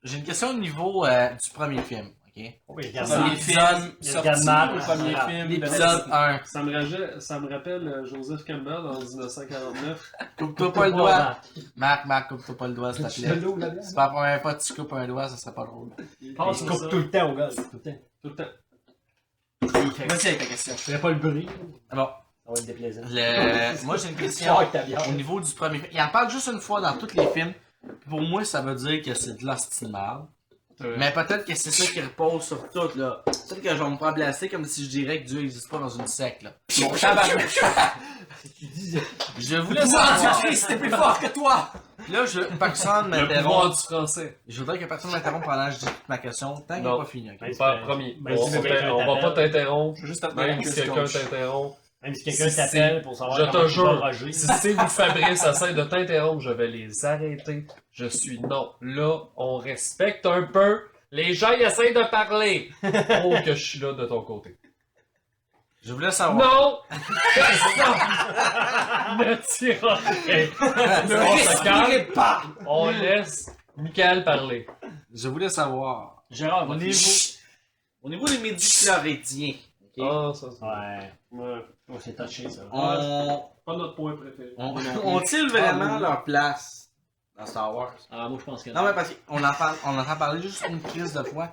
J'ai une question au niveau du premier film, ok? Oui, Les films sortis au premier film. L'épisode 1. Ça me rappelle Joseph Campbell en 1949. Coupe-toi pas le doigt. Marc, coupe-toi pas le doigt, s'il te plaît. l'eau là-dedans. C'est pas la première fois que tu coupes un doigt, ça serait pas drôle. Il se coupe tout le temps au gars, tout le temps. Tout le temps. Vas-y avec ta question. Je ferais pas le bruit. Ah bon. Ça va être déplaisant. Moi, j'ai une question au niveau du premier film. Il en parle juste une fois dans tous les films. Pour moi, ça veut dire que c'est de l'hostie de merde. Mais peut-être que c'est ça qui repose sur tout, là. Peut-être que je vais me faire blaster comme si je dirais que Dieu n'existe pas dans une secte, là. Mon tabarnak. Je voulais savoir. Christ, c'était plus fort que toi! Là, personne Le pouvoir m'interrompt. du français. Je voudrais que personne m'interrompe pendant que je dis toute ma question. Tant qu'elle n'est Non. pas finie, ok? Pas premier. Ben, si quelqu'un On va pas t'interrompre. Je veux juste te donner Même la si question. quelqu'un t'interrompt. Même si quelqu'un Si t'appelle pour savoir je comment te tu vas jure, roger. si Steve ou Fabrice essaie de t'interrompre, je vais les arrêter. Je suis non. Là, on respecte un peu. Les gens, ils essayent de parler. Oh, que je suis là de ton côté. Je voulais savoir. Non! Ne tire Ne respirez pas! On laisse Michael parler. Je voulais savoir. Gérard, Au niveau des médicloridiens, ok? Ah, ça, c'est... Ouais. Ouais. Oh, c'est touché ça. Pas notre point préféré. Ont-ils vraiment leur place dans Star Wars? Ah, moi je pense que Non, mais parce qu'on on entend parler juste une crise de fois.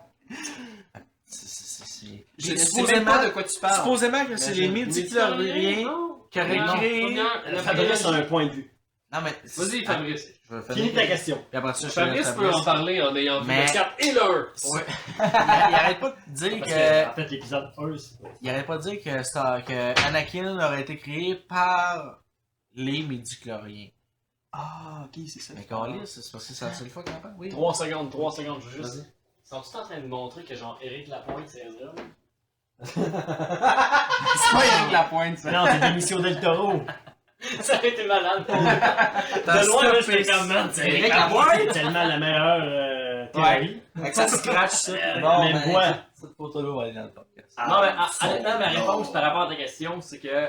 Je ne sais même pas de quoi tu parles. Supposément que c'est les médicloriens qui auraient créé... Fabrice a un point de vue. Non, mais... Vas-y, Fabrice. Je vais Finis ta question. Puis après ça, je Fabrice peut en parler en ayant vu Mais- le 4 et le 1. Ouais. Il arrête pas de dire Parce que... que, en fait, l'épisode 1, c'est... Il arrête pas de dire que Anakin aurait été créé par les médicloriens. Ah, ok, c'est ça. Mais Carlis, c'est parce que c'est la seule fois qu'on en parle, oui. 3 secondes, je veux juste... Sont-ils en train de montrer que genre Éric Lapointe c'est Ezra? C'est pas Eric Lapointe, ça. Non, c'est Benicio del Toro. Ça aurait été malade. T'as De loin, là, stoppé j'étais comme man, c'est Éric Éric Lapointe? C'est tellement la meilleure théorie. Avec ça scratch, ça. Mais quoi? Cette photo-là va aller dans le podcast. Non, mais honnêtement, ma réponse par rapport à ta question, c'est que.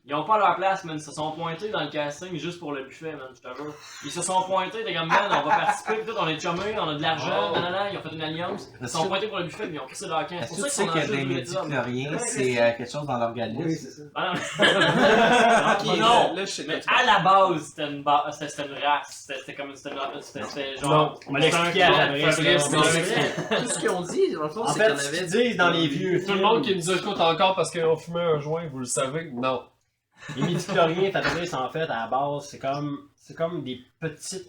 Ils ont pas leur place, man. Ils se sont pointés dans le casting juste pour le buffet, man. Je te jure. Ils se sont pointés, t'es comme, man, on va participer, pis tout, on est chummés, on a de l'argent, nanana, ils ont fait une alliance. Ils se sont pointés pour le buffet, mais ils ont crissé leur camp. C'est Est-ce pour que ça tu qu'ils sais sont que dans des le jeu de médicloriens, c'est quelque chose dans l'organisme? c'est ça. Ah non, Ok, non. là, je sais Mais pas. à la base, c'était une race. C'était comme c'était genre. Non, On va l'expliquer à Fabrice. Fabrice, là. non. Tout ce qu'ils ont dit, dans le fond, En c'est fait, qu'il y en ce avait... qu'ils disent dans les vieux Tout le monde qui nous écoute encore parce qu'ils ont fumé un joint, vous le savez? Non. Les médicloriens, Fabrice, en fait, à la base, c'est comme des petites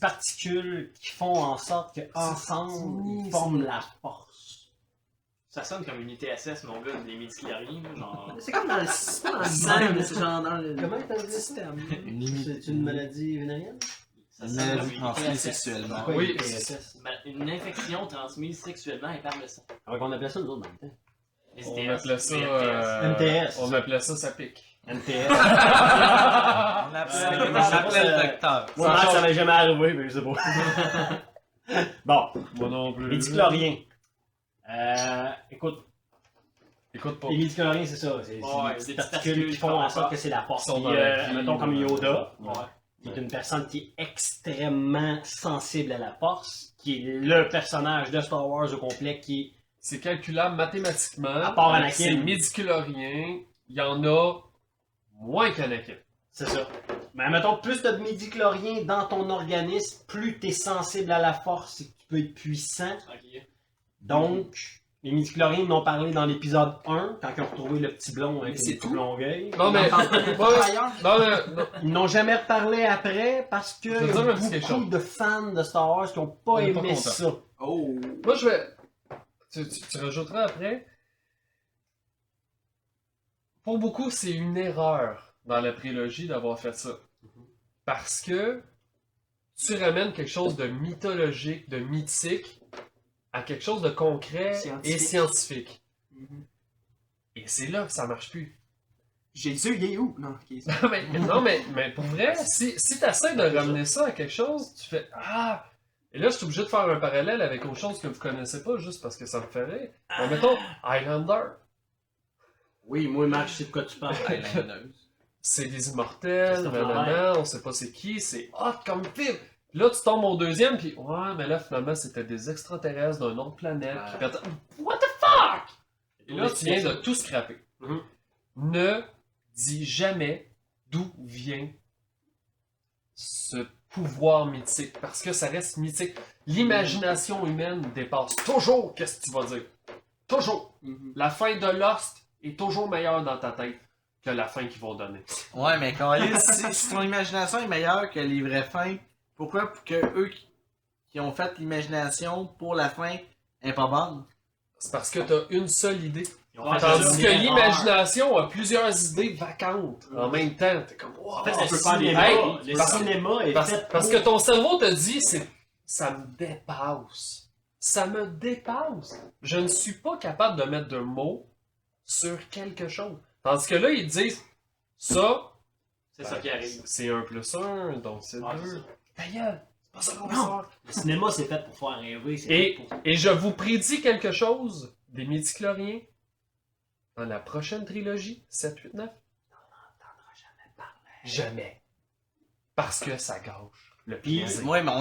particules qui font en sorte qu'ensemble, ils forment la force. Ça sonne comme une ITSS, mon gars, des médiclariens, genre. C'est comme dans le système, dans le sang, mais c'est genre dans le Comment t'as dit ça? système. C'est une maladie vénérienne? Ça Une sonne comme maladie une transmise ITSS. sexuellement. Quoi, Oui. ITSS? Une infection transmise sexuellement et par le sang. Alors qu'on appelait ça nous autres dans le temps. Les On ITS, appelait ça... les MTS. MTS. On appelait ça, ça pique. NTS. On appelait le docteur. Moi, Max, ça m'est jamais arrivé, mais je sais pas. Bon, Moi non plus. médicloriens. Écoute, Écoute pas. les médicloriens, c'est ça. C'est Ouais, des c'est des particules qui font en sorte que c'est la force. Ils sont Puis, dans la vie, mettons comme Yoda, Ouais. qui est une personne qui est extrêmement sensible à la force, qui est le personnage de Star Wars au complet, qui est C'est calculable mathématiquement. À part Anakin. C'est médiclorien. Il y en a moins qu'Anakin. C'est ça. Mais mettons, plus de médicloriens dans ton organisme, plus tu es sensible à la force et que tu peux être puissant. Ok. Donc, les médicloriens nous ont parlé dans l'épisode 1, quand ils ont retrouvé le petit blond avec Mais c'est une tout. coupe longueuil. Non, mais... Ailleurs. non. Ils n'ont jamais reparlé après parce que Je veux il y dire a un petit quelque beaucoup chose. de fans de Star Wars qui n'ont pas On est pas aimé content. ça. Oh. Moi, je vais... Tu rajouteras après. Pour beaucoup, c'est une erreur dans la prélogie d'avoir fait ça. Parce que tu ramènes quelque chose de mythologique, de mythique, à quelque chose de concret et scientifique. Et c'est là que ça marche plus. Jésus, il est où? Non, ok. non, mais pour vrai, si tu essaies de ramener ça à quelque chose, tu fais Ah! Et là, je suis obligé de faire un parallèle avec autre chose que vous connaissez pas juste parce que ça me fait rire. Bon, mettons, Highlander. Oui, moi, Max, je sais de quoi tu parles. Highlanders. C'est des immortels, Christopher nanana, on sait pas c'est qui, c'est hot comme film. Là, tu tombes au deuxième, puis ouais, mais là, finalement, c'était des extraterrestres d'une autre planète. Qui pètent- What the fuck? Et là, tu viens de tout scraper. Mhm. Ne dis jamais d'où vient ce pouvoir mythique, parce que ça reste mythique. L'imagination humaine dépasse toujours qu'est-ce que tu vas dire. Toujours. La fin de Lost est toujours meilleure dans ta tête que la fin qu'ils vont donner. Ouais, mais quand si ton imagination est meilleure que les vraies fins, pourquoi que eux qui ont fait l'imagination pour la fin est pas bonne? C'est parce que t'as une seule idée. Ouais, Tandis c'est que ça. l'imagination a plusieurs idées vacantes en même temps. T'es comme, wow, En fait, on le peut faire des cinéma, règles. le Parce- cinéma est fait parce que ton cerveau te dit, ça me dépasse. Ça me dépasse. Je ne suis pas capable de mettre de mots sur quelque chose. Tandis que là, ils disent, ça, C'est ça qui arrive. c'est 1 plus 1, donc c'est 2. Ouais, c'est ça. Ta gueule, c'est pas ça qu'on va Non. faire. Le cinéma, c'est fait pour faire rêver. C'est Et, fait pour... et je vous prédis quelque chose des midi-chloriens dans la prochaine trilogie, 7, 8, 9. Jamais. Parce que ça gâche le Puis, plaisir. Ouais, mais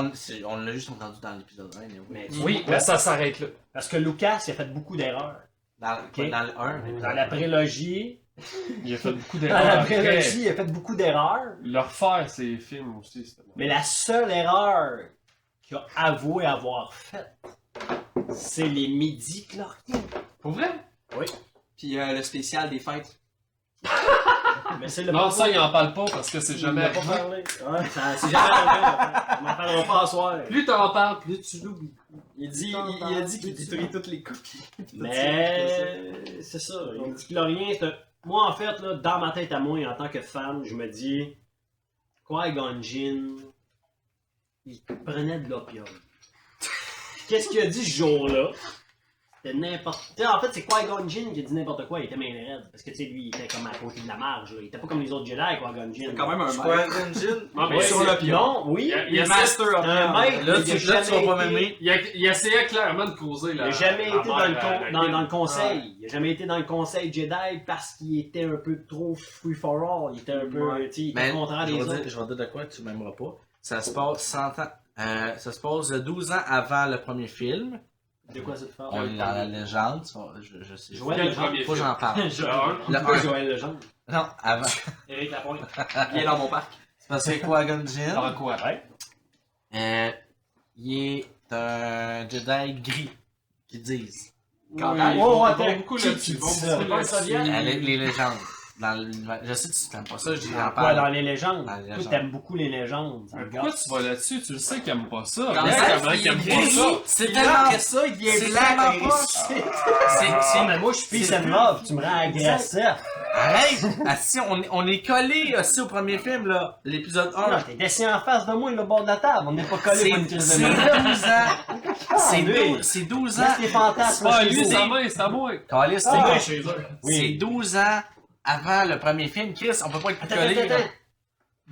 on l'a juste entendu dans l'épisode 1. Mais Oui, mais ça s'arrête là. Parce que Lucas, il a fait beaucoup d'erreurs. Dans, Ok. dans le 1. Dans la prélogie, Il a fait beaucoup dans d'erreurs. la Après, prélogie, il a fait beaucoup d'erreurs. le refaire, ces films aussi, c'était bon. Mais la seule erreur qu'il a avoué avoir faite, c'est les midi-chloriens. Pour vrai? Puis le spécial des fêtes. Mais c'est le Non, ça, il en parle pas parce que c'est Il jamais n'a pas arrivé. parlé. Ouais, ça, c'est jamais arrivé. On n'en parlera pas en soir. Plus t'en parles, plus tu l'oublies. Il a dit qu'il détruit toutes les copies. Mais c'est ça. Les midi-chloriens, c'est un... Moi, en fait, là, dans ma tête à moi, en tant que fan, je me dis, Qui-Gon Jinn, il prenait de l'opium. Qu'est-ce qu'il a dit ce jour-là? C'était n'importe... Tu sais, en fait, c'est Qui-Gon Jinn qui a dit n'importe quoi, il était main raide. Parce que, tu sais, lui, il était comme à côté de la marge, là. Il était pas comme les autres Jedi, Qui-Gon Jinn. C'est quand même un Quoi, maître. Gunjin? Non, mais Ouais, sur c'est- l'opium. Non, oui. Il y a Master of un None. maître, Là, il a tu jamais vas pas été- m'aimer. Il essayait clairement de causer Il la. n'a jamais la été dans le, mère, con- la- dans le conseil. Il n'a jamais été dans le conseil Jedi parce qu'il était un peu trop free for all. Il était un peu, Ouais. tu sais, il était Mais contraire je des vais autres. dire, je vais dire de quoi tu m'aimeras pas. Ça se passe 100 ans. Ça se passe 12 ans avant le premier film. De quoi ça te fait? On est dans la légende. Je sais. Joël Quel Legendre. premier Faut que film? j'en parle. Le Pourquoi un. Joël Legendre? Non, avant. Éric Lapointe. Viens dans mon parc. C'est parce que Qui-Gon Jinn, Dans quoi? il est un Jedi gris, qu'ils disent. Quand Oui, même. ils vont- Oh, ils attends, vont beaucoup qui là-dessus. dit Ils vont ça? beaucoup Pas un là-dessus. soviet? Les légendes. Dans l'univers. Je sais que tu t'aimes pas ça, je dis en Quoi, parle. dans les légendes? Dans les Toi, légendes. t'aimes beaucoup les légendes. Ça Mais me pourquoi gosse. tu vas là-dessus? Tu le sais qu'il aime pas ça. Quand Regarde même, comment il aime il pas est ça. C'est Puis là, tellement. après ça, il est C'est blanc. tellement et pas. Ah, mais moi, je suis peace and love. Tu me rends agressif. Arrête! Ah, si, on est collé aussi au premier film, là, l'épisode 1. Non, t'es assis en face de moi, le bord de la table. On n'est pas collés pour une crise C'est de 12 merde. ans. C'est 12 ans. Laisse les fantasmes. Ah, chez lui, vous. c'est à moi, c'est à moi. Calice, c'est Ah, bon. Chez eux. C'est 12 ans avant le premier film. Chris, on peut pas être Attends, collé. attends.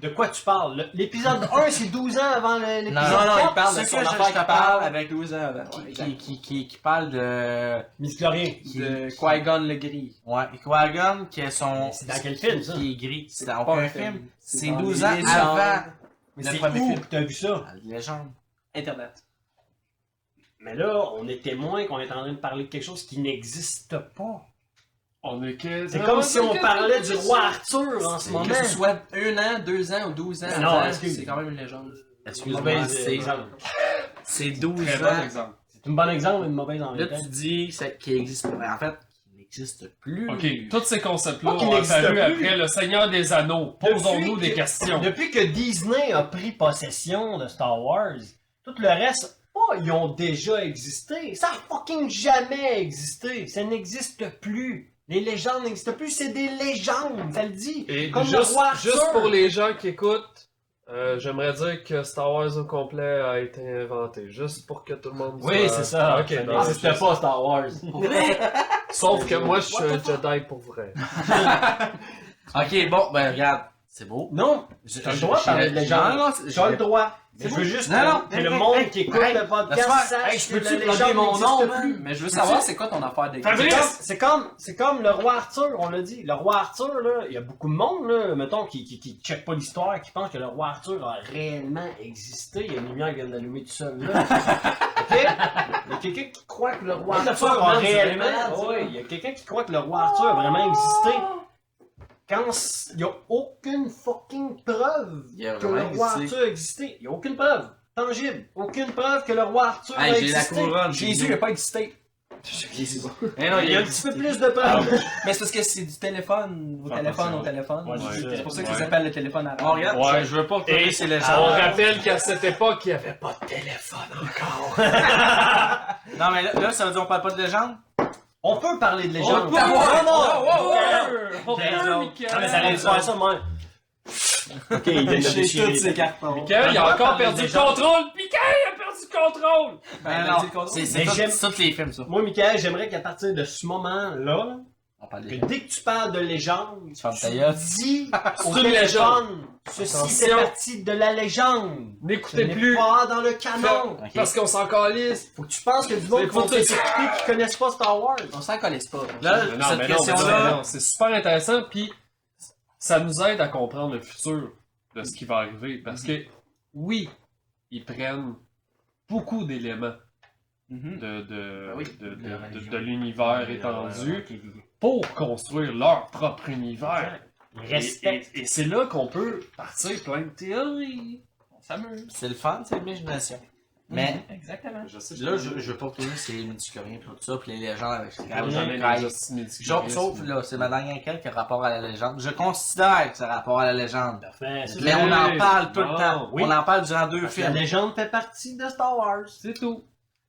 De quoi tu parles? L'épisode 1, c'est 12 ans avant l'épisode Non, Non, non, 4. il parle Ce de que son je affaire te qui parle, parle avec 12 ans avant. Ouais, exact. Qui parle de. Midi-chlorien. De Qui-Gon le gris. Ouais, Qui-Gon qui est son. C'est dans quel film, ça? Qui est gris. C'est dans Pas aucun un film. film. C'est dans 12 les ans légendes. avant Mais le c'est premier où film. que t'as vu ça? La légende. Internet. Mais là, on est témoin qu'on est en train de parler de quelque chose qui n'existe pas. On est que. C'est comme si on parlait du roi Arthur en ce moment. Que ce soit 1 an, 2 ans ou 12 ans, Non, avant, excuse. c'est quand même une légende. Excuse-moi, Mauvaise c'est. exemple. C'est 12 Très bon ans. exemple. C'est un bon exemple, mais une mauvaise en Là, même temps. tu dis qu'il existe pas. En fait, qu'il n'existe plus. Ok, tous ces concepts-là Pas qu'il ont n'existe apparu plus. après Le Seigneur des Anneaux. Posons-nous des questions. Depuis que Disney a pris possession de Star Wars, tout le reste, ils ont déjà existé. Ça a fucking jamais existé. Ça n'existe plus. Les légendes n'existent plus, c'est des légendes, ça le dit. Et Comme le juste, roi Arthur. juste pour les gens qui écoutent, j'aimerais dire que Star Wars au complet a été inventé. Juste pour que tout le monde Oui, c'est ça. Ok, Ça non, n'existait c'est pas Star Wars. Sauf que moi, je suis un Jedi pour vrai. Ok, bon, ben regarde. C'est beau. Non, t'as le droit de parler de légende. Non, T'as le droit. Je veux juste que le monde qui écoute le podcast sache que la légende mon nom n'existe plus. Mais je veux savoir c'est quoi ton affaire de C'est comme le roi Arthur, on l'a dit. Le roi Arthur, là, il y a beaucoup de monde, là, mettons, qui check pas l'histoire, qui pense que le roi Arthur a réellement existé. Il y a une lumière qui vient d'allumer tout seul, là. OK? Il y a quelqu'un qui croit que le roi Arthur a réellement... Oui, il y a quelqu'un qui croit que le roi Arthur a vraiment existé. Quand il n'y a aucune fucking preuve que le roi Arthur a existé. Il n'y a aucune preuve tangible. Aucune preuve que le roi Arthur a J'ai la existé. couronne. Jésus n'a pas existé. Mais non, Il y a un petit peu plus de preuves. Mais c'est parce que c'est du téléphone au téléphone au téléphone. Ouais, C'est pour ça que ça s'appelle le téléphone à Bon, regarde, Ouais. je veux pas retourner ces On légendes. rappelle qu'à cette époque, il n'y avait pas de téléphone encore. Non, mais là, ça veut dire qu'on parle pas de légende? On peut parler de légende. On peut! Non, mais ça allait faire ça, moi. Ok, il vient de Chez déchirer. tous ces cartons. Mickaël, il a encore perdu le contrôle! Mickaël, il a perdu le contrôle! Ben non, c'est Mais j'aime- tous les films, ça. Moi, Michael, j'aimerais qu'à partir de ce moment-là, On parle que de dès que tu parles de légende, Tu fermes ta tu gueule. dis au C'est une téléphone, ceci fait Attention. partie de la légende. Ce N'écoutez n'est plus! pas dans le canon. Ok. Parce qu'on s'en calisse! Faut que tu penses que du monde C'est qui vont pour ça- t'écouter qui connaissent pas Star Wars. On s'en connaisse pas. Là, Mais cette mais question-là, non, c'est super intéressant, puis ça nous aide à comprendre le futur de ce qui va arriver. Parce que, oui, ils prennent beaucoup d'éléments Mhm. de l'univers étendu pour construire leur propre univers. Ils respectent. Et c'est là qu'on peut partir plein de théories. On s'amuse. c'est le fun, c'est l'imagination. Mais Exactement. Je sais, là, je veux pas retourner ces mythicoriens et tout ça, puis les légendes avec ces jamais gars. Sauf là. là, c'est ma dernière quête qui a rapport à la légende. Je considère que c'est rapport à la légende. Parfait. Ça, Mais on en parle tout le Non, temps. oui. On en parle durant 2 parce que la films. légende fait partie de Star Wars. C'est tout.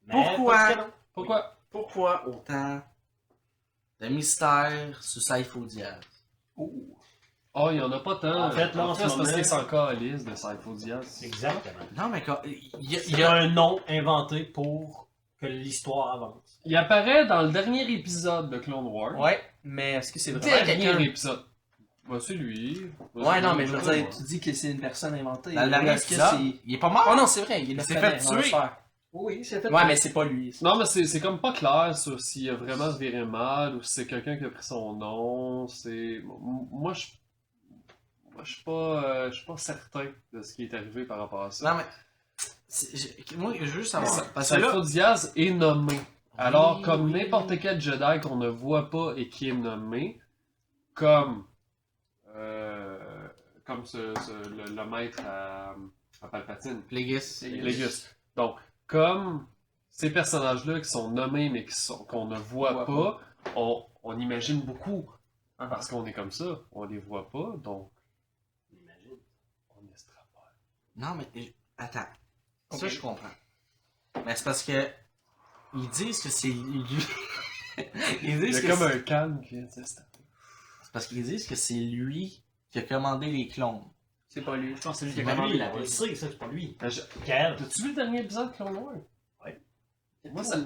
Mais Pourquoi? pas du canon. Pourquoi? Pourquoi autant de mystère sur Saifo-Diaz? Oh, il y en a pas tant. En fait, là, en ce c'est parce moment- qu'ils sont encore à liste de Saifo-Diaz. Exactement. Non, mais il y Il y a un nom inventé pour que l'histoire avance. Il apparaît dans le dernier épisode de Clone Wars. Ouais, mais est-ce que c'est vraiment Dernier quelqu'un... épisode. Bah, c'est lui. Ouais, non, mais je veux dire, tu dis que c'est une personne inventée. Dans le dernier Est-ce que épisode, c'est... il est pas mort. Oh non, c'est vrai, il Il est s'est fait tuer. Oui, c'est fait. Ouais, mais c'est pas lui. Non, mais c'est comme pas clair sur s'il a vraiment viré mal ou si c'est quelqu'un qui a pris son nom. C'est. Moi, je suis pas certain de ce qui est arrivé par rapport à ça. Non, mais. Moi, je veux juste savoir. Parce que là. Saifo Diaz est nommé. Alors, Oui, comme oui. n'importe quel Jedi qu'on ne voit pas et qui est nommé, comme le maître à Palpatine, Plagueis. Plagueis. Donc, comme ces personnages-là qui sont nommés mais qu'on ne voit pas, on imagine beaucoup. Parce qu'on est comme ça, on les voit pas, donc on extrapole. Non, mais. Attends. Ça, je comprends. Mais c'est parce que. Ils disent que c'est lui. Ils Il disent y que a comme c'est- un calme qui vient de s'installer. C'est parce qu'ils disent que c'est lui qui a commandé les clones. C'est pas lui. Je pense que c'est lui qui a C'est commandé Lui, la on le piste. sait, ça, c'est pas lui. Ben, Quel? T'as-tu vu le dernier épisode de Clone Wars? Ouais. Moi, ça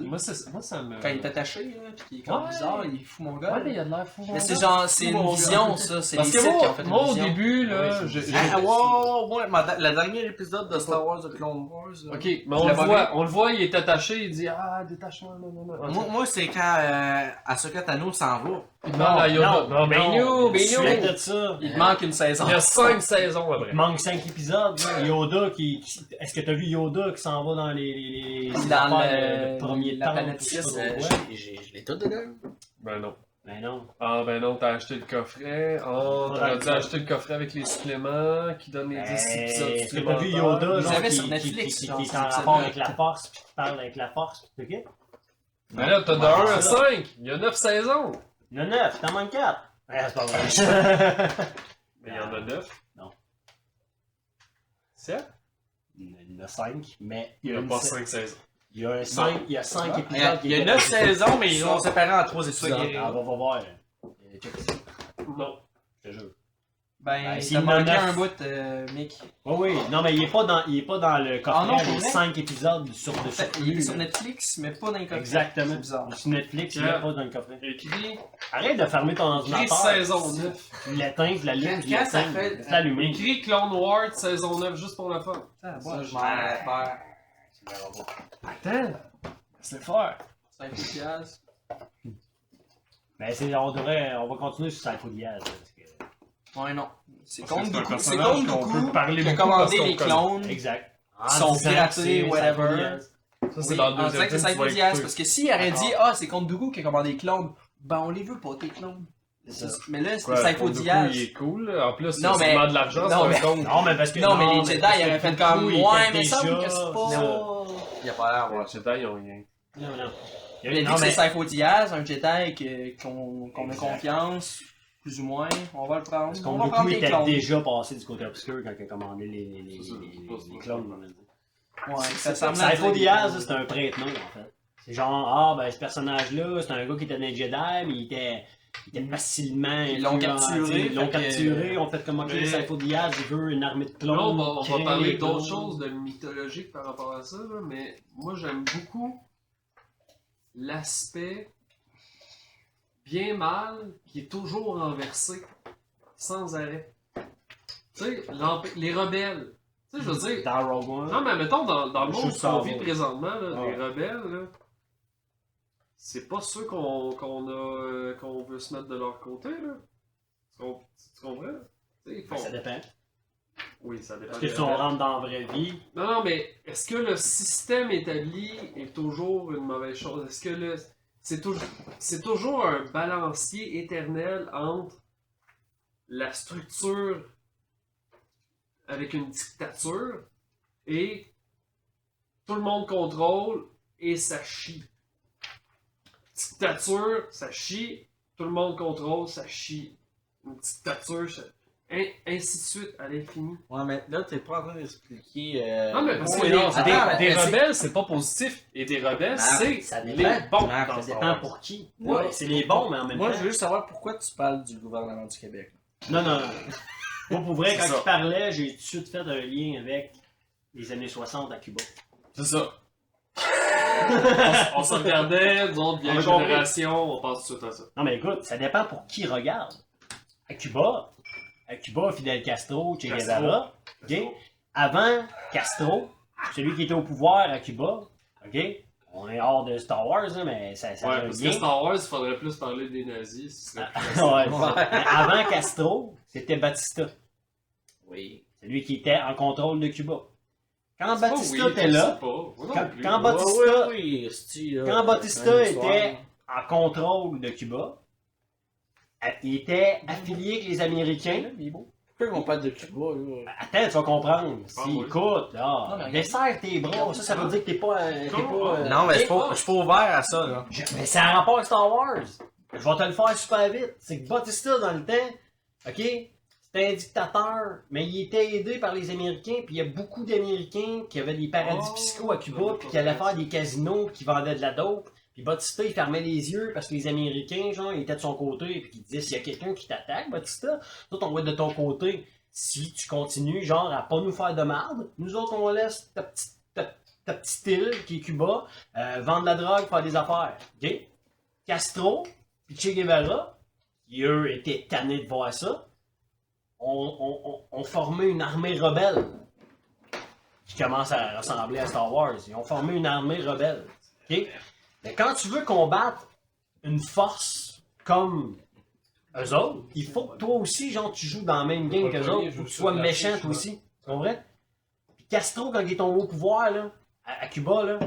me. Quand il est attaché, là, pis qu'il est comme Ouais. bizarre, il fout mon gars. Ouais, mais il a de l'air fou. Mais c'est genre, c'est une vision, ça. C'est les Parce sites que qui ont fait moi, une au vision. début, là, Ouais, Ah, wow, le dernier épisode de Star Wars de Clone Wars. Là. Ok, mais on le voit, il est attaché, il dit ah, détache-moi, non. Moi, c'est quand Ahsoka Tano s'en va. Il demande à Yoda. Non, mais nous. Suite de ça. Il manque une saison. Il y a 5 saisons après. Il manque 5 épisodes. Là. Yoda qui. Est-ce que t'as vu Yoda qui s'en va dans les Dans affaires le- de premier la temps? planète je sais pas 6, trop quoi? Je l'ai tout dedans. Ben non. Ben non. Ah, ben non, t'as acheté le coffret. Oh, t'aurais dû acheter le coffret avec les suppléments qui donnent les 10 épisodes Est-ce que t'as vu Yoda Ils genre, avaient qui, sur Netflix, qui genre, est cet en épisode-là. rapport avec la force, puis qui parle avec la force, puis tout ça? Mais là, t'as de 1 à 5. Il y a 9 saisons. Il y en a 9, t'en manques 4. C'est pas vrai. Mais il y en a 9. Non. 7? Il y en a 5, mais Il y a pas 5 saisons. il y a 5 épisodes. Il y a 9 saisons, mais ils l'ont séparé en 3 épisodes. On va voir. Check ça. Non. Je te jure. Ben, s'il t'as y en a manqué 9. un bout, Mick. Oui, non, mais il est pas dans le Ah non, coffret pour des vrai? 5 épisodes sur Il dessus. est sur Netflix, mais pas dans les coffrets. Exactement. C'est bizarre. Sur Netflix, il est pas dans le coffret. Écrit Arrête de fermer ton ordinateur. saison 9. Tu l'éteins, tu l'allumes, tu Quand ça l'éteins, fait- tu l'allumes. Écrit Clone Wars saison 9 juste pour le fun. Ça, Ça, je m'en m'en vais faire. Attends. C'est fort. 5 piastres. Mais on va continuer sur Sympho Diaz. Ouais, non. C'est Parce que contre c'est un Dooku. C'est personnage contre qu'on peut Dooku parler qui a beaucoup commandé parce qu'on les connaît. clones. Exact. Qui sont piratés, whatever. Ça, Oui, c'est dans le en deuxième direct de film, tu Sympho vas Diaz. écouter. Parce que s'il aurait dit, ah, c'est contre Dooku qui a commandé les clones, ben on les veut pas, tes clones. Mais là, c'était Quoi, Sympho Dooku, Diaz. il est cool. Là. En plus, Non, c'est mais- vraiment de l'argent, non, c'est mais- un con. Non, mais parce que. Non, mais les Jedi, parce ils que auraient fait Dooku, comme, il ouais, était mais ça me déjà- casse pas. Non, Il a pas l'air, Les ouais. Jedi, ils ont rien. non. Il a dit Non, que c'est mais- Sympho Diaz, un Jedi qu'on a confiance, plus ou moins. On va le prendre. Parce On qu'on va Dooku prendre les était clones. déjà passé du côté obscur quand il a commandé les C'est clones. on va dire. Ouais, ça semble à Sympho dire- Diaz, c'est un prêtre-nom, en fait. C'est genre, ben, ce personnage-là, c'est un gars qui était un Jedi, mais il était facilement. Ils l'ont influencé. capturé, Ils l'ont fait que- capturé, on fait comme, ok, Mais- Sympho Diaz, il veut une armée de clones. Là, on créer va parler les d'autres clones. choses de mythologique par rapport à ça, là, mais moi j'aime beaucoup l'aspect bien mal qui est toujours renversé, sans arrêt. Tu sais, les rebelles. Tu sais, je veux dire, Dans Rogue One. non mais mettons dans le Je monde suis qu'on sans vit voix. présentement, là, Ouais. les rebelles, là, c'est pas ceux qu'on veut se mettre de leur côté, là. Tu comprends? Tu sais, ils font- Ben, ça dépend. Oui, ça dépend. Parce que des si on rebelles. rentre dans la vraie vie, Non, mais est-ce que le système établi est toujours une mauvaise chose? Est-ce que c'est toujours un balancier éternel entre la structure avec une dictature et tout le monde contrôle et ça chie. Dictature, ça chie. Tout le monde contrôle, ça chie. Une dictature, ça... ainsi de suite, à l'infini. Ouais, mais là, t'es pas en train d'expliquer. Non, mais parce que oui, des, non, attends, des mais rebelles, c'est pas positif. Et des rebelles, c'est ça les dépend. bons. Ah, dans ça Star dépend Wars. pour qui. Ouais. Ouais, c'est les bons, mais en même Moi, temps. je veux juste savoir pourquoi tu parles du gouvernement du Québec. Non. Moi, pour vrai, C'est quand ça. il parlait, j'ai tout de suite fait un lien avec les années 60 à Cuba. C'est ça. on se regardait, nous autres, vieille On a compris. génération, on pense tout de suite à ça. Non, mais écoute, ça dépend pour qui regarde. À Cuba, Fidel Castro, Che Castro. Guevara, ok? Avant Castro, celui qui était au pouvoir à Cuba, ok? On est hors de Star Wars, hein, mais ça Ouais, a un parce lien. que Star Wars, il faudrait plus parler des nazis. Ce serait plus Ouais, c'est ça. Mais avant Castro, c'était Batista. Oui. C'est lui qui était en contrôle de Cuba. Quand C'est pas Batista oui, était je là, sais pas. Moi non quand- plus. quand Batista- Ouais, oui, esti, là. quand Batista Un était soir. en contrôle de Cuba, il était affilié avec les Américains. Pourquoi ils vont pas de Cuba, là? Attends, tu vas comprendre. Ah, Si, oui. écoute, là, Non, mais desserre tes bras, ça veut dire que t'es pas... Non, mais je suis pas ouvert à ça, là. Mais c'est un rapport avec Star Wars. Je vais te le faire super vite. C'est que Batista, dans le temps, ok, c'était un dictateur, mais il était aidé par les Américains, puis il y a beaucoup d'Américains qui avaient des paradis Oh, fiscaux à Cuba, puis qui allaient faire des casinos, qui vendaient de la dope. Puis Batista, il fermait les yeux parce que les Américains, genre, ils étaient de son côté, puis qu'ils disaient, s'il y a quelqu'un qui t'attaque, Batista, toi, on va être de ton côté. Si tu continues, genre, à pas nous faire de merde, nous autres, on laisse ta petite île, qui est Cuba, vendre de la drogue, faire des affaires. OK? Castro, puis Che Guevara, qui eux étaient tannés de voir ça, ont formé une armée rebelle qui commence à ressembler à Star Wars. Ils ont formé une armée rebelle. OK? Mais quand tu veux combattre une force comme eux autres, il faut que toi aussi, genre, tu joues dans la même game qu'eux autres. Il faut que tu sois méchant toi aussi. Tu comprends? Puis Castro, quand il est tombé au pouvoir, là, à Cuba, là,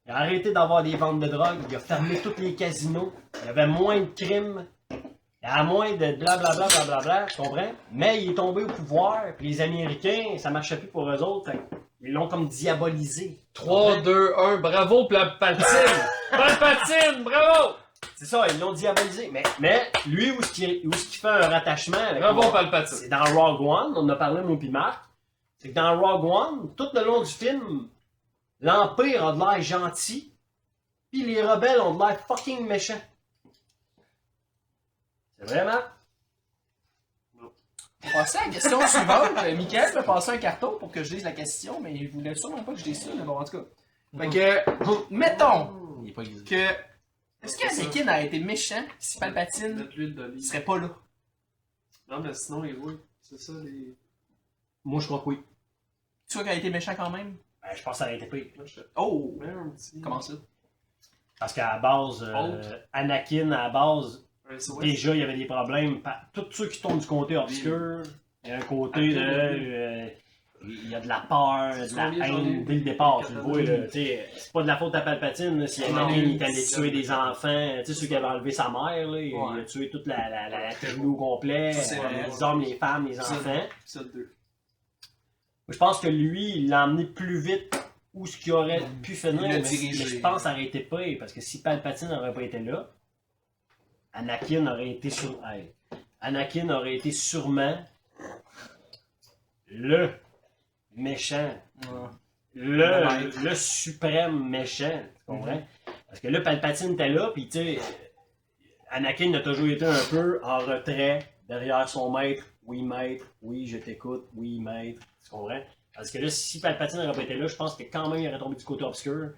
il a arrêté d'avoir des ventes de drogue, il a fermé tous les casinos, il y avait moins de crimes, il y avait moins de blablabla, tu comprends? Mais il est tombé au pouvoir, puis les Américains, ça marchait plus pour eux autres, fait ils l'ont comme diabolisé. 3, 2, 1, bravo Palpatine! Palpatine, bravo! C'est ça, ils l'ont diabolisé. Mais lui, où est-ce qu'il fait un rattachement avec Bravo moi, Palpatine! c'est dans Rogue One, on en a parlé, moi pis Marc. C'est que dans Rogue One, tout le long du film, l'Empire a de l'air gentil, puis les rebelles ont de l'air fucking méchants. C'est vrai, Marc? On va passer à la question suivante. Mickaël m'a passé un carton pour que je lise la question, mais il voulait sûrement pas que je dise ça, mais bon, en tout cas. Fait que, mettons Il est pas grisé. que. Est-ce qu'Anakin a été méchant si Palpatine Mettre l'huile d'olive. serait pas là? Non, mais sinon, oui. C'est ça, les. Moi, je crois que oui. Tu vois qu'il a été méchant quand même? Ben, je pense que ça aurait été pire. Oh! Mets un petit. Comment ça? Parce qu'à la base, Anakin, à la base, Ouais, c'est- déjà, il y avait des problèmes. Tous ceux qui tournent du côté obscur, il y a un côté de. Il y a de la peur, de la haine dès le départ, tu le vois. Là, c'est pas de la faute à Palpatine là, si Anakin il est allé tuer des enfants. Tu sais, ceux qui avaient enlevé sa mère, là, il a tué toute la tribu au complet, C'est vrai. les hommes, les femmes, les enfants. Épisode 2. Je pense que lui, il l'a emmené plus vite où ce qu'il aurait pu finir, Il l'a mais dirigé. je pense que ça aurait été pire, parce que si Palpatine n'aurait pas été là, Anakin aurait été Anakin aurait été sûrement le méchant, le suprême méchant, tu comprends? Parce que là, Palpatine était là, puis tu sais, Anakin a toujours été un peu en retrait derrière son maître. Oui, maître, oui, je t'écoute, oui, maître, tu comprends? Parce que là, si Palpatine n'aurait pas été là, je pense que quand même, il aurait tombé du côté obscur,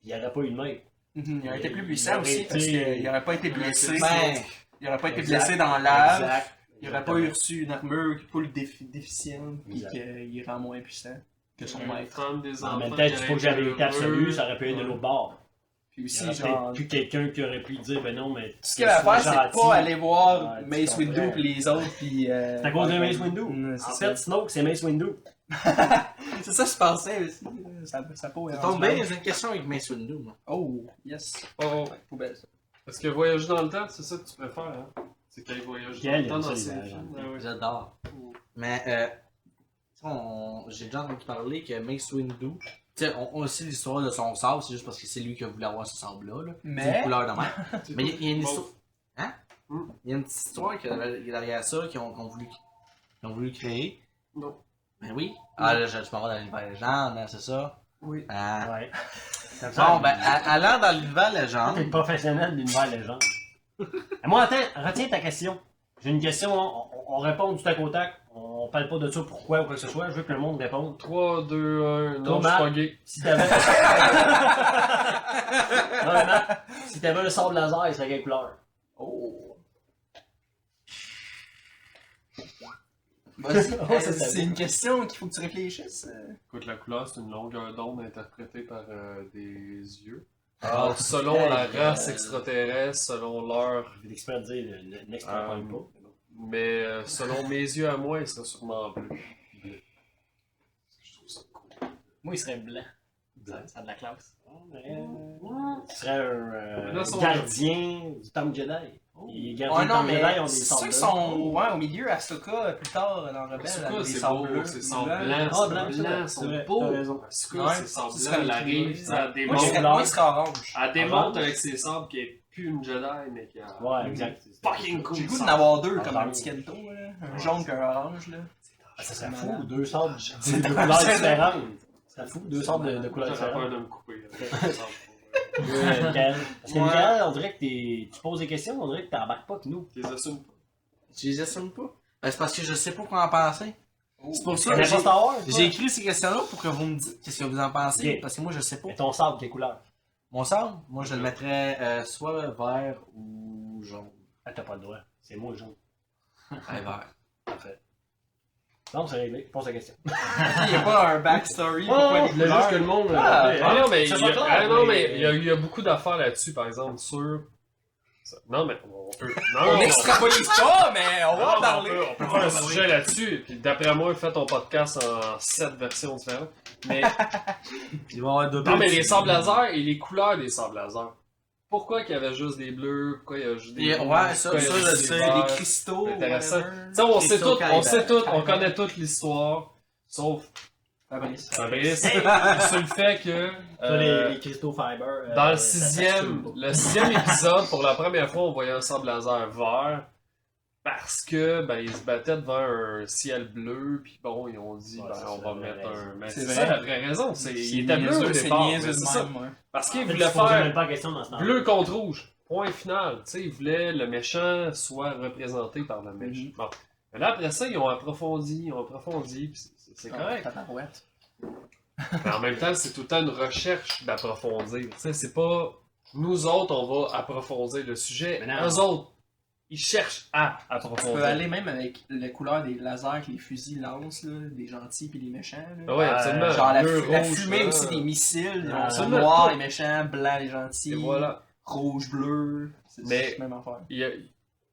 il n'y aurait pas eu de maître. Il aurait été plus puissant Il aussi, aurait parce été- qu'il n'aurait pas été blessé. Ben, Il n'aurait pas été Exact. blessé dans l'âge. Exact. Il n'aurait pas eu reçu une armure full déficiente, puis Exact. qu'il rend moins puissant que son maître. Femme des En enfants. même temps, tu faut que j'avais vérité absolue, ça aurait pu être de l'autre bord. Puis Il y aussi, aurait genre. peut-être plus quelqu'un qui aurait pu dire, ben non, mais. Tout ce qu'il y avait à faire, c'est pas aller voir Ouais, tu Mace Windu comprends. puis les autres, puis. C'est à cause de Mace Windu. Mm, En c'est fait, Snoke, c'est Mace Windu. c'est ça que je pensais aussi. Ça peut Ça tombe bien, j'ai une question avec Mace Windu, moi. Oh, yes. Oh, Poubelle, ça. parce que voyager dans le temps, c'est ça que tu préfères, hein? C'est qu'il voyage dans Quel le temps dans aime ces ça, les films. voyages Ah ouais. J'adore. Mais, j'ai déjà entendu parler que Mace Windu, tu sais, on sait l'histoire de son sable, c'est juste parce que c'est lui qui a voulu avoir ce sable-là, là. Mais- C'est une couleur de mer. Mais il y a une Bon. histoire. Hein? Il y a une petite histoire qui est derrière ça, qu'ils ont voulu créer. Non. Ben oui. Ah là, je m'en vais dans l'univers légende, hein, c'est ça? Oui. Ah. Ouais. Comme Bon, ben, allant dans l'univers T'es légende. le professionnel de l'univers légende. Moi, attends, retiens ta question. J'ai une question, on répond du tac au tac. On parle pas de ça pourquoi ou quoi que ce soit. Je veux que le monde réponde. 3, 2, 1, non, je Matt. suis pas gay. Si t'avais. Non, mais Matt, si t'avais un sable laser, il serait quelle couleur? Oh. Vas-y, c'est une question qu'il faut que tu réfléchisses. Écoute, la couleur, c'est une longueur d'onde interprétée par des yeux. Ah, Alors, selon la race extraterrestre, selon leur. Je vais l'expert dire, l'extrapole pas. Mais selon mes yeux à moi, il serait sûrement bleu. Bleu. Je trouve ça cool. Moi, il serait blanc. Ça a de la classe. Tu serais un Là, son- gardien du Temple Jedi. Les gardiens Ouais, du non, Temple mais Jedi ont des ceux sables qui bleus. sont au milieu, Ahsoka, plus tard dans Rebelle, Asuka, elle a des c'est sables beau, bleus. c'est sans Blanc. blanc, Ah, c'est blanc, c'est vrai, blanc, c'est sont vrai, beaux. t'as raison. Asuka, Ouais, c'est sans ce blanc, serait elle le arrive, clé. ça Moi, démonte. moi, il serait orange. Elle démonte avec ses sabres qui est plus une Jedi, mais qui a. Ouais, exact. Fucking cool. J'ai le goût d'en sabre. avoir deux, comme un Orange. petit Kento, là. Un jaune et un orange, là. Ah, ça serait fou, deux sables de C'est couleurs c'est- différentes. Ça serait fou, deux sables de couleurs J'aurais peur différentes. de me couper. Là. Michael. Parce que Ouais. Michael, on dirait que tu poses des questions, on dirait que t'embarques pas que nous. Tu les assumes pas. Tu les assumes pas? Ben, c'est parce que je sais pas quoi en penser. C'est pour ça Tu que connais pas Star Wars? j'ai écrit ces questions-là pour que vous me dites qu'est-ce que vous en pensez. Ok. Parce que moi, je sais pas. Et ton sable, quelle couleur? Mon sable, moi, je le mettrais soit vert ou jaune. Ah, t'as pas le droit. C'est moi le jaune. Ouais, vert. Parfait. Non, c'est réglé. Pose la question. Il n'y a pas un backstory. pourquoi les je voulais juste couleurs. que le monde. Ah non, mais ça il y soit a, clair, ah, non, mais- mais il y a beaucoup d'affaires là-dessus, par exemple, sur. Non, mais on peut. Non, On non, n'extrapolise pas, mais on va en non, parler. on peut faire un sujet là-dessus. Puis d'après moi, fais ton podcast en 7 versions différentes. Mais, Il va y avoir deux. non, mais les sables laser et les couleurs des sables laser. Pourquoi qu'il y avait juste des bleus? Pourquoi il y a juste des. Et- rouges? ouais, ça, Pourquoi il y a je juste sais, des des verts? cristaux. C'est intéressant. whatever. Tu sais, on sait Cristaux tout, on sait tout, on Kyber. connaît toute l'histoire. Sauf Fabrice. Fabrice, sur le fait que. Ça, les cristaux fiber. Dans ça s'exclut pas. le sixième épisode, pour la première fois, on voyait un sable laser vert parce que ben ils se battaient devant un ciel bleu, puis bon, ils ont dit Ouais, ben, c'est on ça, va la mettre vraie un. Mais C'est c'est vrai. ça la vraie raison. Il était bleu au C'est départ. mais niaiseux c'est de ça. même, ouais. Parce En qu'ils fait, voulaient tu posais même faire pas la question dans ce temps-là. bleu contre rouge. Point final. Tu sais, ils voulaient le méchant soit représenté par le méchant. Mhm. Bon. Mais là, après ça, ils ont approfondi, puis c'est correct. Tabarouette. Mais en même temps, c'est tout le temps une recherche d'approfondir. Tu sais, c'est pas nous autres, on va approfondir le sujet. Mais non. Eux autres, ils cherchent à Tu approfondir. peux aller même avec la couleur des lasers que les fusils lancent, là, des gentils puis des méchants. Là. Ah ouais, absolument. Genre la, Bleu, la rouge, fumée là. aussi des missiles, ils sont Absolument. noirs les méchants, blancs les gentils, Et voilà. rouge, bleu. Mais- C'est la même affaire.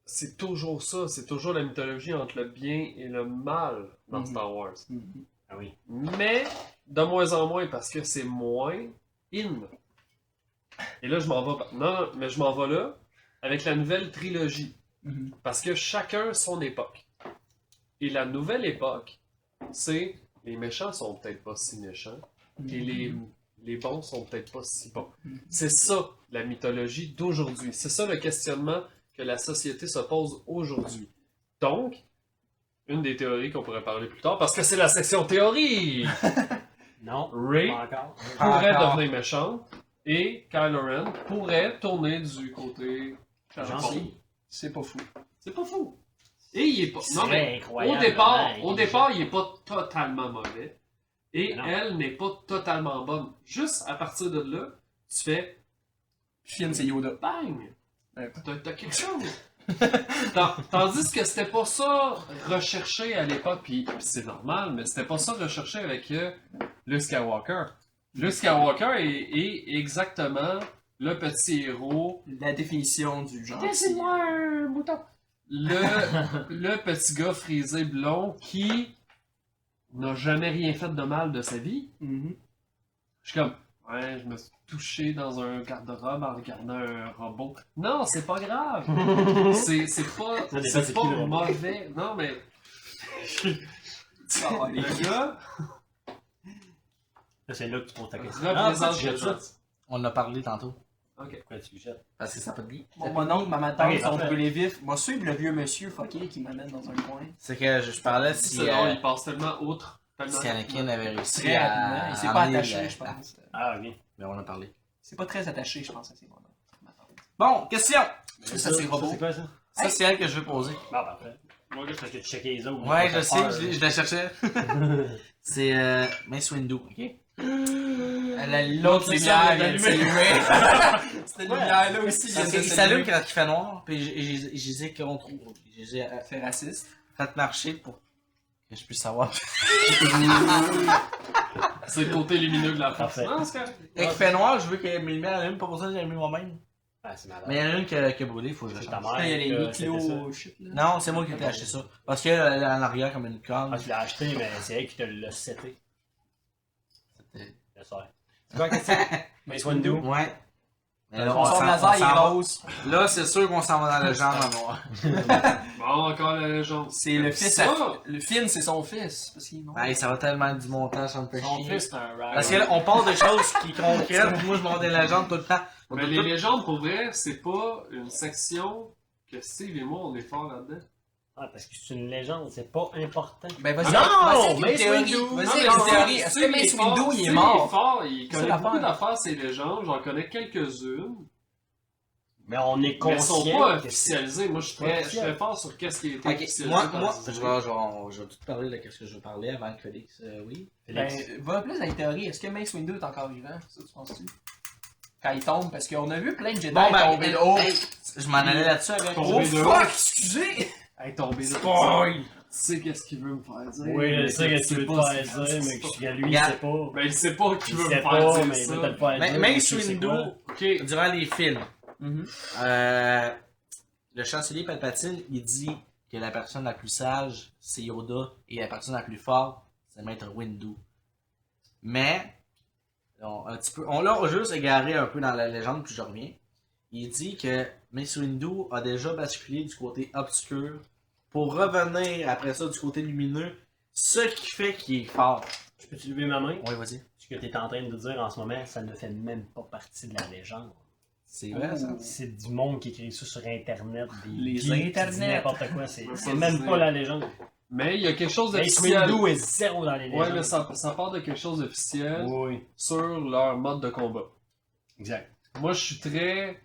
C'est toujours ça, c'est toujours la mythologie entre le bien et le mal dans Mhm. Star Wars. Mhm. Ah oui. Mais de moins en moins parce que c'est moins in. Et là, je m'en vais. Non, mais je m'en vais là avec la nouvelle trilogie. Mhm. Parce que chacun son époque. Et la nouvelle époque, c'est les méchants sont peut-être pas si méchants et les bons sont peut-être pas si bons. Mhm. C'est ça la mythologie d'aujourd'hui. C'est ça le questionnement que la société se pose aujourd'hui. Donc, une des théories qu'on pourrait parler plus tard, parce que c'est la section théorie! Non. Rey Pas encore. pourrait Encore. devenir méchante et Kylo Ren pourrait tourner du côté Gentil. C'est pas fou. C'est pas fou. Et il est pas. Non, C'est mais incroyable. au départ, il est pas totalement mauvais. Et Non. elle n'est pas totalement bonne. Juste à partir de là, tu fais Finn, c'est Yoda. bang! Ouais. T'as quelque chose. Tandis que c'était pas ça recherché à l'époque, puis c'est normal, mais c'était pas ça recherché avec Luke Skywalker. Luke Skywalker est exactement le petit héros. La définition du genre. Laissez-moi un mouton. Le petit gars frisé blond qui n'a jamais rien fait de mal de sa vie. Mhm. Je suis comme, ouais, je me suis touché dans un garde-robe en regardant un robot. Non, c'est pas grave. c'est pas, Ça dépend c'est c'est pas qui, le robot. mauvais. Non, mais Ah, les le gars Là, c'est là que tu poses ta question. représente tu quelque jettes ça. chose. On en a parlé tantôt. Pourquoi tu le jettes? Parce que ça peut dire. Bon, mon oncle, ma tante Ok, sont parfait. brûlés vifs. Moi, suivre le vieux monsieur fucké qui m'amène dans un coin. C'est que je parlais si, C'est drôle, il passe tellement outre. Tellement si Anakin avait réussi Très rapidement. à. Il s'est à pas amener attaché, le- je pense. Ah, oui. Mais on en a parlé. C'est pas très attaché, je pense, à ces moments. Bon, question! Ça, c'est robot. C'est quoi ça? Ça, c'est elle que je veux poser. Ah, parfait. Moi, juste parce que tu checkais les autres. Ouais, je Ça sais, fait peur, je la cherchais. C'est Mace Windu, ok? L'autre lumière, lumière il est allumée. allumée. Cette lumière-là aussi, Parce qu'il s'allume quand il fait noir, puis je les ai contre. Je les ai fait raciste. fait marcher pour que je puisse savoir. C'est le côté lumineux de la force. Parfait. Non, c'est correct. Quand il fait noir, je veux que mes lumières allument, pas pour ça que j'ai allumé moi-même. Ah, c'est malade. Mais il y en a une qui a brûlé, il faut que je la C'est ta change. mère. Il y a les que c'était Miklo shit, là. Non, c'est moi qui ai acheté ça. Parce qu'elle est en arrière comme une conne. Ah, tu l'as acheté, mais c'est elle qui te l'a seté. C'était- Le soir. C'est quoi la question? Mace Windu. Ouais. Mais là, Son s'en- laser, il est s'en va. rose. Là, c'est sûr qu'on s'en va dans la légende en noir. Bon, encore la légende. C'est le fils Ça! Le Finn, c'est son fils. Parce qu'il est noir. Hey, ça va tellement être du montage, ça me fait Son chier. fils, c'est un rag. Parce que là, on parle de choses qui concrètes, puis moi je monte des légendes tout le temps. Mais les légendes, pour vrai, c'est pas une section que Steve et moi, on est fort là-dedans. Ah, parce que c'est une légende, c'est pas important. Ben, vas-y, Non, vas-y, avec une Mace théorie. Windu. Vas-y, Non, avec mais une non, théorie. Est-ce Steve, que Mace fort. Windu, il est Steve, mort? fort, il C'est connaît l'affaire. beaucoup d'affaires, ces légendes. J'en connais quelques-unes. Mais on est Mais elles conscient. sont pas que officialisées. Moi, je suis très fort sur qu'est-ce qui a été Ok, officialisé. moi, par moi Disney. je vais tout parler de ce que je veux parler avant que Félix, oui. Ben, va plus dans les théories. Est-ce que Mace Windu est encore vivant? Ça, tu penses-tu? Quand il tombe, parce qu'on a vu plein de Jedi tomber de haut. hey, je m'en allais là-dessus avec. Tomber Oh de fuck, excusez! Hey, tombé là. Spoil! Tu sais qu'est-ce qu'il veut me faire dire. Oui, je sais mais que tu veux te pas faire si- dire, mais que lui, il Regarde. sait pas. Mais il sait pas qu'il Il veut me sait faire pas, dire mais il veut te ça. le faire dire. Mace tu sais Windu, quoi. Ok. durant les films, Mhm. le chancelier Palpatine, il dit que la personne la plus sage, c'est Yoda, et la personne la plus forte, c'est Maître Windu. Mais, on l'a juste égaré un peu dans la légende, puis je reviens. Il dit que Mace Windu a déjà basculé du côté obscur pour revenir après ça du côté lumineux, ce qui fait qu'il est fort. Je peux-tu lever ma main? Oui, vas-y. Ce que tu es en train de dire en ce moment, ça ne fait même pas partie de la légende. C'est vrai, ça. C'est du monde qui écrit ça sur Internet. Les geeks qui Internets. disent n'importe quoi. C'est Ouais, c'est ça, même c'est- pas la légende. Mais il y a quelque chose Mace d'officiel. Windu est zéro dans les légendes. Ouais, mais ça part de quelque chose d'officiel Oui, sur leur mode de combat. exact. Moi, je suis très.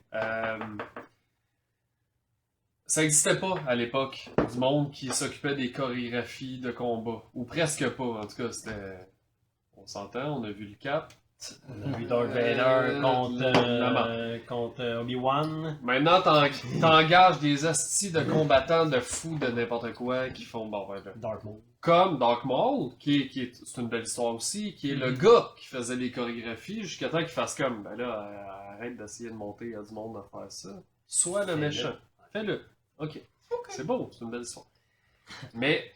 Ça existait pas à l'époque, du monde qui s'occupait des chorégraphies de combat. Ou presque pas, en tout cas, c'était... On s'entend, on a vu le cap. On a vu Darth Vader la contre Obi-Wan. Maintenant, t'engages des hosties de combattants de fous de n'importe quoi qui font... Bon, ben, là. Darth Maul. Comme Dark Maul, c'est une belle histoire aussi, qui est le gars qui faisait les chorégraphies jusqu'à temps qu'il fasse comme, ben là, arrête d'essayer de monter à du monde à faire ça. Sois le Fais-le. méchant. Fais-le. Ok. C'est beau, c'est une belle histoire. Mais,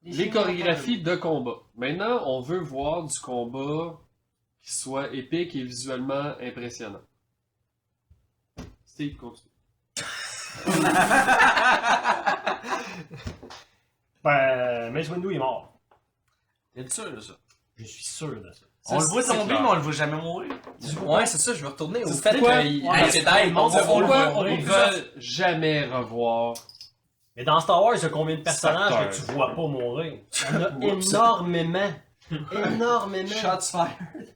les chorégraphies de combat. Maintenant, on veut voir du combat qui soit épique et visuellement impressionnant. Steve, continue. Ben, Mace Windu est mort. T'es sûr de ça? Je suis sûr de ça. On le voit c'est tomber, clair. mais on le voit jamais mourir. Ouais, c'est ça, je vais retourner au C'est fait quoi? qu'il Ouais, Jedi, on le on voit. le voit. Ils veulent jamais revoir. Mais dans Star Wars, il y a combien de personnages Facteur. que tu vois pas mourir? Il y en a énormément. Énormément. Shots fired.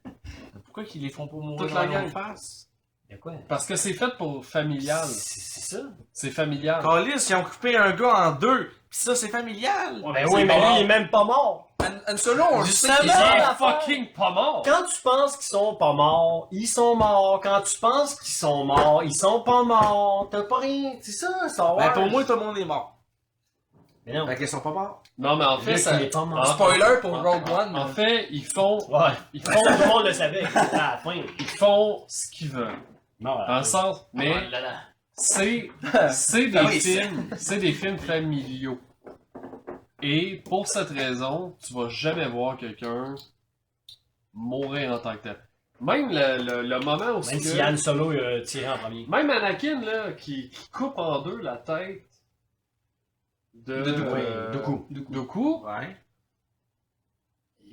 Pourquoi qu'ils les font pas mourir Toute dans la la gang. face? Il y a quoi? Parce que c'est fait pour familial. C'est ça. C'est familial. Callis, ils ont coupé un gars en deux. Pis ça, c'est familial. Ben oui, mais lui, il est même pas mort. Han Solo, on le sait Justement. qu'il Il est est fucking pas mort! Quand tu penses qu'ils sont pas morts, ils sont morts. Quand tu penses qu'ils sont morts, ils sont pas morts. T'as pas rien. C'est ça, Star Wars. Ben pour moi, tout le monde est mort. Mais non. Fait qu'ils sont pas morts. Non, mais en fait, Luke, ça... il est pas mort. Ah, Spoiler pour Rogue One. En fait, ils font Ouais. ils Tout font, le monde le savait. À la fin. ils font ce qu'ils veulent. Non, Dans le sens, mais Oh là là. c'est des Ah oui, c'est des films familiaux. Et pour cette raison, tu vas jamais voir quelqu'un mourir en tant que tel. Même le moment où Même si Han Solo a tiré en premier. même Anakin là, qui coupe en deux la tête de Dooku, Ouais.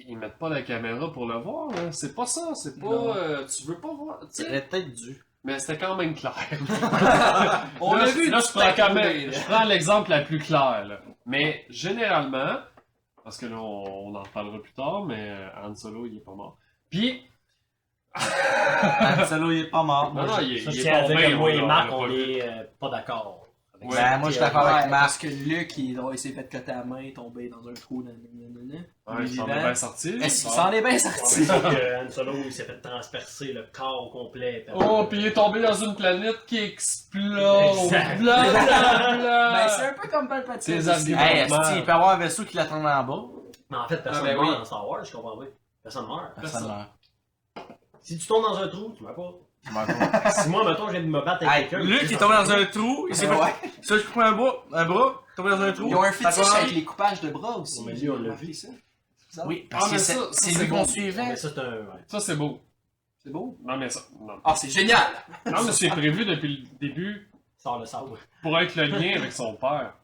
ils mettent pas la caméra pour le voir. Là. C'est pas ça, c'est pas. Non. Tu veux pas voir. tu sais. C'est peut-être dû. Mais c'était quand même clair. On là, l'a vu. là, du je prends quand même. Star Je prends l'exemple la plus claire. Là. Mais généralement, parce que là, on en reparlera plus tard, mais Han Solo, il est pas mort. Puis. Han Solo, il est pas mort. Non, non, il Ça, est c'est à pas dire que moi et on Marc, l'a on pas vu. est pas d'accord. avec Ouais. ça. Ben, moi, je suis d'accord avec Ouais, Marc. parce que Luke, il s'est fait coter la main, tombé dans un trou. Ouais, il s'en est vivant. bien sorti. Est-ce qu'il s'en est bien sorti? Sauf que Han Solo, il s'est fait transpercer le corps au complet. Oh, puis il est tombé dans une planète qui explose. Exact. Blablabla. Ben, c'est un peu comme Palpatine. Tes aussi. arguments. Hey, est-ce qu'il peut y avoir un vaisseau qui l'attend en bas? Mais en fait, personne Ah, ben meurt oui. dans Star Wars, je comprends pas. Personne meurt. Personne meurt. Si tu tombes dans un trou, tu meurs pas. Tu meurs pas. Si moi, mettons, je viens de me battre avec Hey, quelqu'un. Luke, il est tombé dans un trou, il s'est Ben fait. ouais. Ça, je coupe un bras, tombé dans un trou. Ils ont un Ça fétiche commence- avec les coupages de bras aussi. On m'a dit, j'ai on l'a remarqué vu. ça. bizarre. Oui, Ah, parce que mais c'est ça, c'est c'est lui bon. qu'on suivait. Mais ça, c'est un. Ouais. Ça, c'est beau. C'est beau. Non, mais ça. Non, Ah, c'est génial! non mais c'est prévu depuis le début Sors le sabre. pour être le lien avec son père.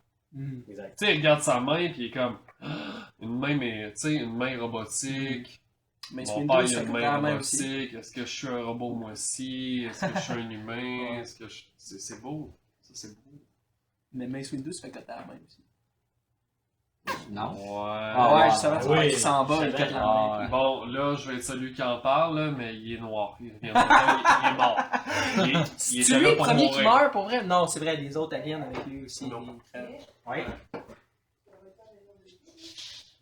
Exact. Tu sais, il regarde sa main, puis il est comme. Une main, mais. Tu sais, une main robotique. Mais Mon père, il a une main robotique. Est-ce que je suis un robot, moi aussi? Est-ce que je suis un humain? Est-ce que je. C'est beau. Ça, c'est beau. Mais Mace Windu se fait coter la main aussi. Non. Ouais. Ah ouais, justement, tu oui, vois qu'il s'en va, je il savais. cote la Ah, main. ouais. Bon, là, je vais être celui qui en parle, là, mais il est noir. Il reviendra pas, il est mort. Il C'est était lui là le pour premier qui mourir. meurt pour vrai? Non, c'est vrai, les autres aliens avec lui aussi. Non. Ouais.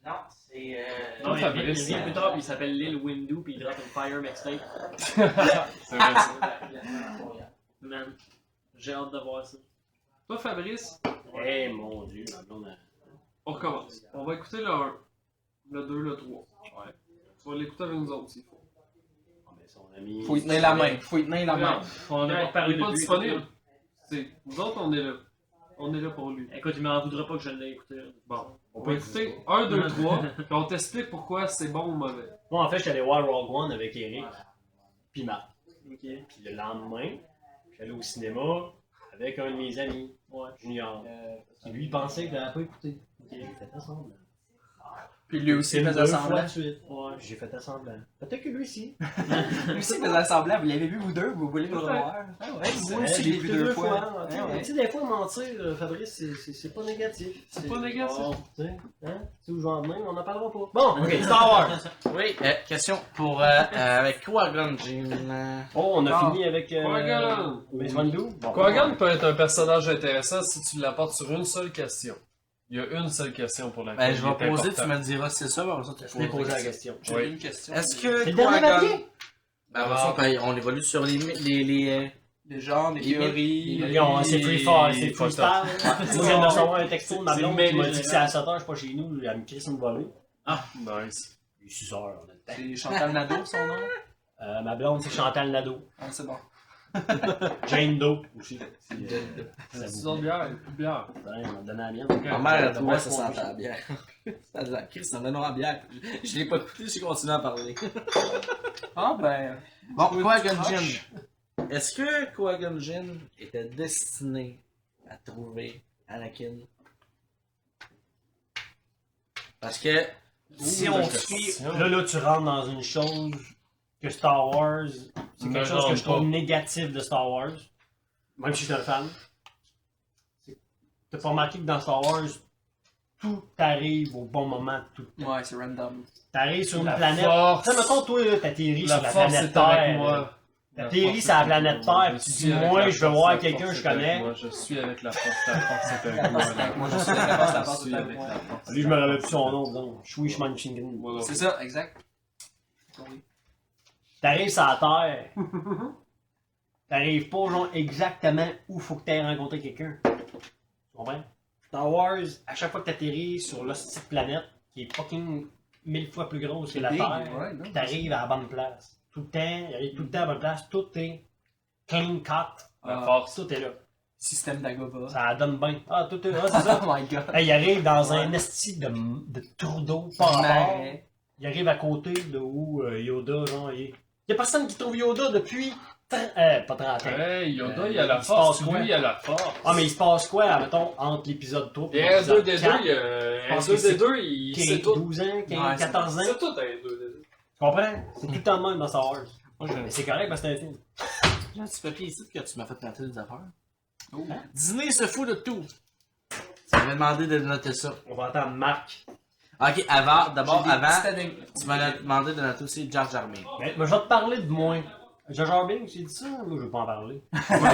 Non, c'est. Non, il Fabrice, vient plus tard, puis il s'appelle Lil Windu, puis il drop une Fire mixtape. C'est vrai, ça. Man, j'ai hâte de voir ça. Toi, Fabrice, Eh mon dieu, ma blonde. on recommence. On va écouter le 1, le 2, le 3. Ouais. Tu vas l'écouter avec nous autres s'il faut. Ah, mais son ami. Faut y tenir la main, faut y tenir la main. On Ouais, n'est parler pas de lui, disponible. Nous autres, on est là. On est là pour lui. Écoute, il m'en voudra pas que je l'ai écouté. Bon, on va écouter 1, 2, 3, puis on t'explique pourquoi c'est bon ou mauvais. Moi, en fait, je suis allé voir Rogue One avec Eric, puis Marc. Ok. Puis le lendemain, je suis allé au cinéma avec un de mes amis, Junior, qui lui pensait que je l'avais pas écouté. Ok, j'ai fait ensemble. Puis lui aussi Film faisait 2 fois semblant. de suite. Ouais, j'ai fait semblant. Peut-être que lui aussi. Lui aussi faisait semblant. Vous l'avez vu, vous deux, vous voulez le revoir. Ah ouais, moi aussi, je l'ai vu deux fois. Tu sais, Ouais, ouais. tu sais, des fois, mentir, Fabrice, c'est pas négatif. C'est pas négatif. Oh, tu sais, hein? Tu sais où je vais en venir, mais on n'en parlera pas. Bon, ok, Star Wars. Oui, question pour avec Qui-Gon Jinn. Oh, on a Ah. fini avec Qui-Gon. Mace Windu. Bon, Qui-Gon peut être un personnage intéressant si tu l'apportes sur une seule question. Il y a une seule question pour laquelle Ben, je il vais est poser, important. tu me diras si c'est ça, mais après ça, tu Je l'ai posé la question. J'ai Oui. une question. Est-ce que C'est le dernier Qui-Gon... papier? Ben, après ça, on évolue sur les Des genres, des Les théories. C'est free fall, c'est Pas freestyle. Moi, je viens de recevoir un texto de ma C'est blonde le qui m'a mêlé dit que c'est à 7h, je suis pas chez nous, elle me crisse une volée. Nice. Il est 6h, on a le temps. C'est Chantal Nadeau, son nom? Ma blonde, c'est Chantal Nadeau. Ah, c'est bon. Jane Doe aussi. C'est une bière, une bière. On m'a donné la mienne. Ma mère, elle trouvait ça sentait la bière. Ça de la crise, ça me donne la bière. Je l'ai pas écouté, j'ai continué à parler. Ah, ben. Bon, Oui, Qui-Gon proche. Jinn. Est-ce que Qui-Gon Jinn était destiné à trouver Anakin? Parce que si Ouh, on bonne suit... question. Là, tu rentres dans une chose que Star Wars, c'est Ne quelque chose que rentre je trouve pas. négatif de Star Wars. Même si je suis un fan. T'as pas remarqué que dans Star Wars, tout arrive au bon moment. Tout. Ouais, c'est random. T'arrives sur une La planète. force. Tu sais, mettons, toi, là, t'atterris sur La la force planète est avec Terre. moi. T'atterris sur la planète Terre, puis tu dis, moi, je veux voir quelqu'un que je connais. Moi, je suis avec la force, la force est avec moi. Moi, je suis avec la force, la Je force suis est avec avec moi. la force. Lui, je me rappelle plus son nom, donc. Shui Shmanchingan. Moi, C'est ça, exact. Oui. T'arrives sur la Terre. T'arrives pas, genre, exactement où faut que t'aies rencontré quelqu'un. Tu comprends? Star Wars, à chaque fois que t'atterris sur l'hostie de planète, qui est fucking 1000 fois plus grosse que la Big, Terre, ouais, non, pis t'arrives à la bonne place. Tout le temps, il arrive tout le temps à la bonne place, tout est clean cut, La force. tout est là. Système d'Agova. Ça donne bien. Ah, tout est là, c'est ça. Oh my god. Hey, il arrive dans un esti de trou d'eau, pas rapport. Marais. Il arrive à côté de où Yoda, genre, il est. Y a personne qui trouve Yoda depuis. Pas 30 ans. Hey, Yoda, il a la il se force. passe quoi? Lui, il a la force. Ah, mais il se passe quoi, mettons, entre l'épisode 3 Et et R2D2, l'épisode 4? R2D2, il sait tout. 12 ans, 15, Ouais, 14 ans. C'est tout R2D2. Tu comprends? C'est tout le temps le même dans Star Wars. Moi, Mais c'est correct parce que c'est un film. j'ai un petit papier ici que tu m'as fait planter des affaires. Oh. Disney se fout de tout. Tu m'avais demandé de noter ça. On va entendre Marc. Ok, d'abord, J'ai des avant, petits adding- tu m'as demandé de noter aussi Jar Jar Binks. Mais je vais te parler de moi. Jar Jar Binks, j'ai dit ça? Moi, je veux pas en parler. Moi, Moi,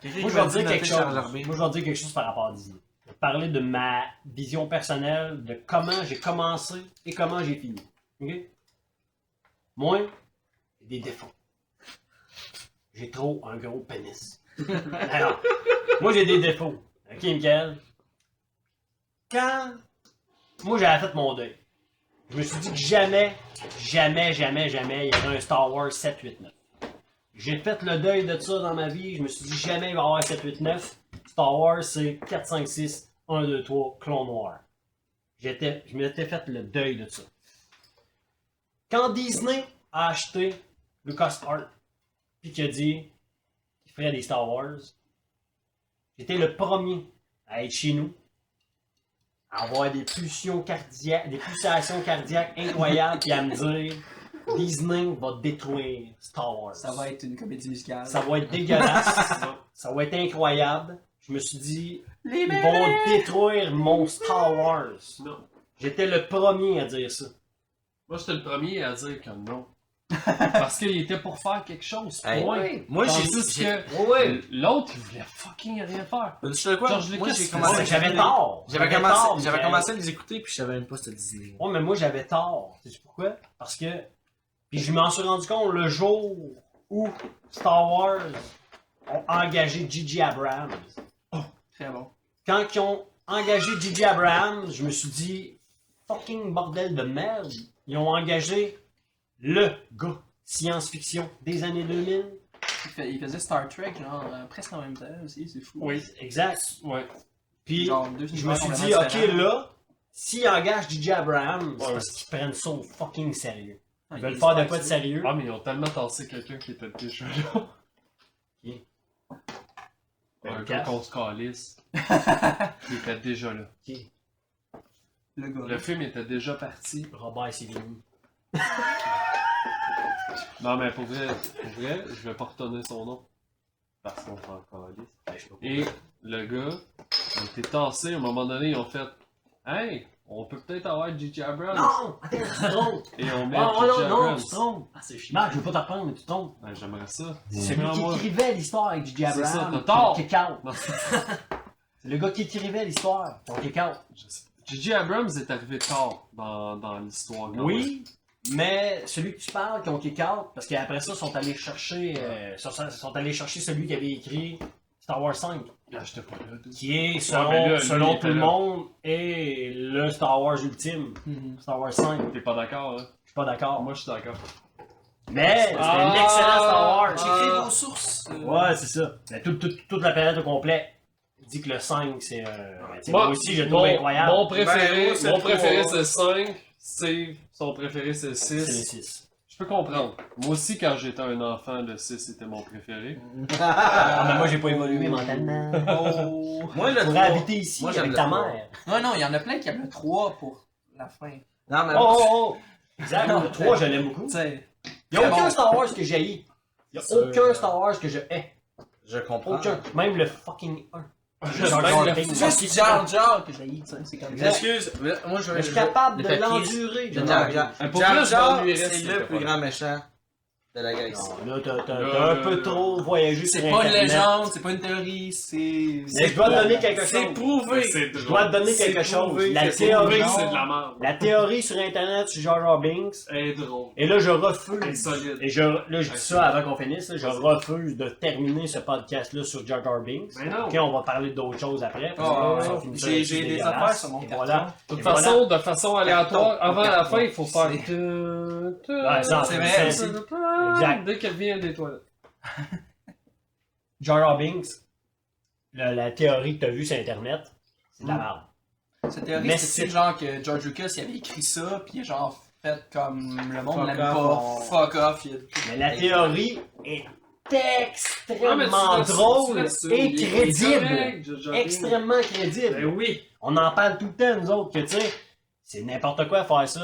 je vais te dire quelque chose. Moi, je vais te dire quelque chose par rapport à Disney. Je vais te parler de ma vision personnelle, de comment j'ai commencé et comment j'ai fini. OK? Moi, j'ai des défauts. J'ai trop un gros pénis. Alors, moi, j'ai des défauts. OK, Michael? Quand moi, j'avais fait mon deuil, je me suis dit que jamais, jamais, jamais, jamais, il y aurait un Star Wars 7, 8, 9. J'ai fait le deuil de ça dans ma vie. Je me suis dit jamais il va y avoir 7, 8, 9. Star Wars, c'est 4, 5, 6, 1, 2, 3, Clone Noir. Je m'étais fait le deuil de ça. Quand Disney a acheté LucasArts, puis qu'il a dit qu'il ferait des Star Wars, j'étais le premier à être chez nous, à avoir des pulsations cardiaques incroyables, puis à me dire Disney va détruire Star Wars. Ça va être une comédie musicale. Ça va être dégueulasse. Ça va être incroyable. Je me suis dit, ils vont détruire mon Star Wars. Non. J'étais le premier à dire ça. Moi, j'étais le premier à dire que non. Parce qu'il était pour faire quelque chose. Hey, Point. moi, Tandis j'ai... que l'autre, il voulait fucking rien faire. Tu sais quoi? George Moi, Lucas, j'ai c'est commencé... Ouais, j'avais tort. J'avais tort, commencé Michael. à les écouter, puis je savais même pas c'était Disney. Ouais, mais moi, j'avais tort. Tu sais pourquoi? Parce que... Puis je m'en suis rendu compte le jour où Star Wars ont engagé J.J. Abrams. Très bon. Quand ils ont engagé J.J. Abrams, je me suis dit, fucking bordel de merde. Ils ont engagé le gars science-fiction des années 2000. Il faisait Star Trek, genre, presque en même temps aussi, c'est fou. Oui. Exact. Ouais. Puis, Genre, deux je me suis univers dit, ok, complètement là, s'ils engagent J.J. Abrams, c'est Ouais. parce qu'ils prennent ça au fucking sérieux. différents. Ils veulent faire de quoi de sérieux. Ah, mais ils ont tellement tassé quelqu'un qui était déjà là. Qui? Un Ben, gars Cass. qu'on se calisse. Il était déjà là. Qui? Le gars. Le film était déjà parti. Robert Sivigny. Non, mais pour vrai, je vais pas retenir son nom. Parce qu'on s'en calisse. Et le gars, il a été tassé à un moment donné, ils ont fait hey, on peut peut-être avoir J.J. Abrams. Non! Attends, tu te trompes! Et on met Oh J.J. non, non, Abrams. tu te trompes! Ah, c'est chiant. Marc, je veux pas t'apprendre, mais tu te trompes. Ouais, j'aimerais ça. C'est celui qui Moi, écrivait l'histoire avec J.J. C'est ça, Abrams. t'as tort. Kick out. Non. C'est le gars qui écrivait l'histoire. Ton kick out. J.J. Abrams est arrivé tard dans l'histoire. quand Oui, mais celui que tu parles, qui ont kick out, parce qu'après ça, ils sont allés chercher celui qui avait écrit Star Wars 5. même. Ah, j'étais pas là. dude. Qui est, mais selon, là, lui, selon il tout était le là. monde, est le Star Wars ultime. Mhm. Star Wars 5. T'es pas d'accord, hein? Je suis pas d'accord. Moi, je suis d'accord. Mais c'était Ah, un excellent Star Wars. Checkez vos sources. Ouais, c'est ça. Mais toute la planète au complet dit que le 5, c'est Moi moi aussi, je le trouve incroyable. Mon préféré, Ben, moi, c'est mon le préféré trois. c'est le 5. Steve, son préféré c'est le C'est le 6. 6. Je peux comprendre. Moi aussi, quand j'étais un enfant, le 6 était mon préféré. Ah, mais moi, j'ai pas évolué mentalement. Oh. Moi, le Tu pourrais 3. habiter ici Moi, j'aime avec le ta 3. mère. Non, non, il y en a plein qui aiment le 3 pour la fin. Non, mais. Oh, oh, oh! Exact, le 3, je l'aime beaucoup. Tu sais. Il n'y a Très aucun bon. Star Wars que j'haïs. Il n'y a C'est sûr. aucun Star Wars que je hais. Je comprends. Aucun. Même le fucking 1. Juste Jar Jar Binks. juste Jar Jar que j'ai, tu sais, c'est comme ça. Excuse, moi je Je suis capable de le papier. l'endurer. Jar Jar. Pour Jar vrai, je Jar, m'ennuierais c'est si le c'était plus pas. grand méchant de la galaxie. Non, là, t'as Là, un peu trop voyagé C'est sur pas une Internet. légende, c'est pas une théorie, c'est. Mais je dois te donner quelque C'est chose. prouvé. Je dois te donner C'est quelque chose. prouvé La que c'est théorie, prouvé. c'est de la merde. la théorie sur Internet sur Jar Jar Binks. Elle est drôle. Et là, je refuse. Elle est solide. Et là, je dis ça avant qu'on finisse. là, je refuse de terminer ce podcast-là sur Jar Jar Binks. Mais non. Ok, on va parler d'autres choses après. parce Ah, que ça ouais. finit ça J'ai là-dessus, des dégueulasse. affaires sur mon Et carton. voilà. De toute Et voilà. façon, de façon aléatoire, Carton. avant la fin, il faut faire. C'est- Ouais, ça, C'est vrai, c'est- aussi. Exact. Dès qu'elle vient des toilettes. Jar Jar Binks, la théorie que tu as vue sur Internet, c'est de la merde. Cette théorie, Mais c'est c'est- genre que George Lucas il avait écrit ça, puis il a genre fait comme le monde Fuck l'aime off, pas. on- Fuck off. Mais la théorie est Ah, mais extrêmement tu drôle restes- et il est crédible. correct, Jar Jar Binks. Extrêmement crédible. Ben oui. On en parle tout le temps, nous autres, que tu sais, c'est n'importe quoi à faire ça.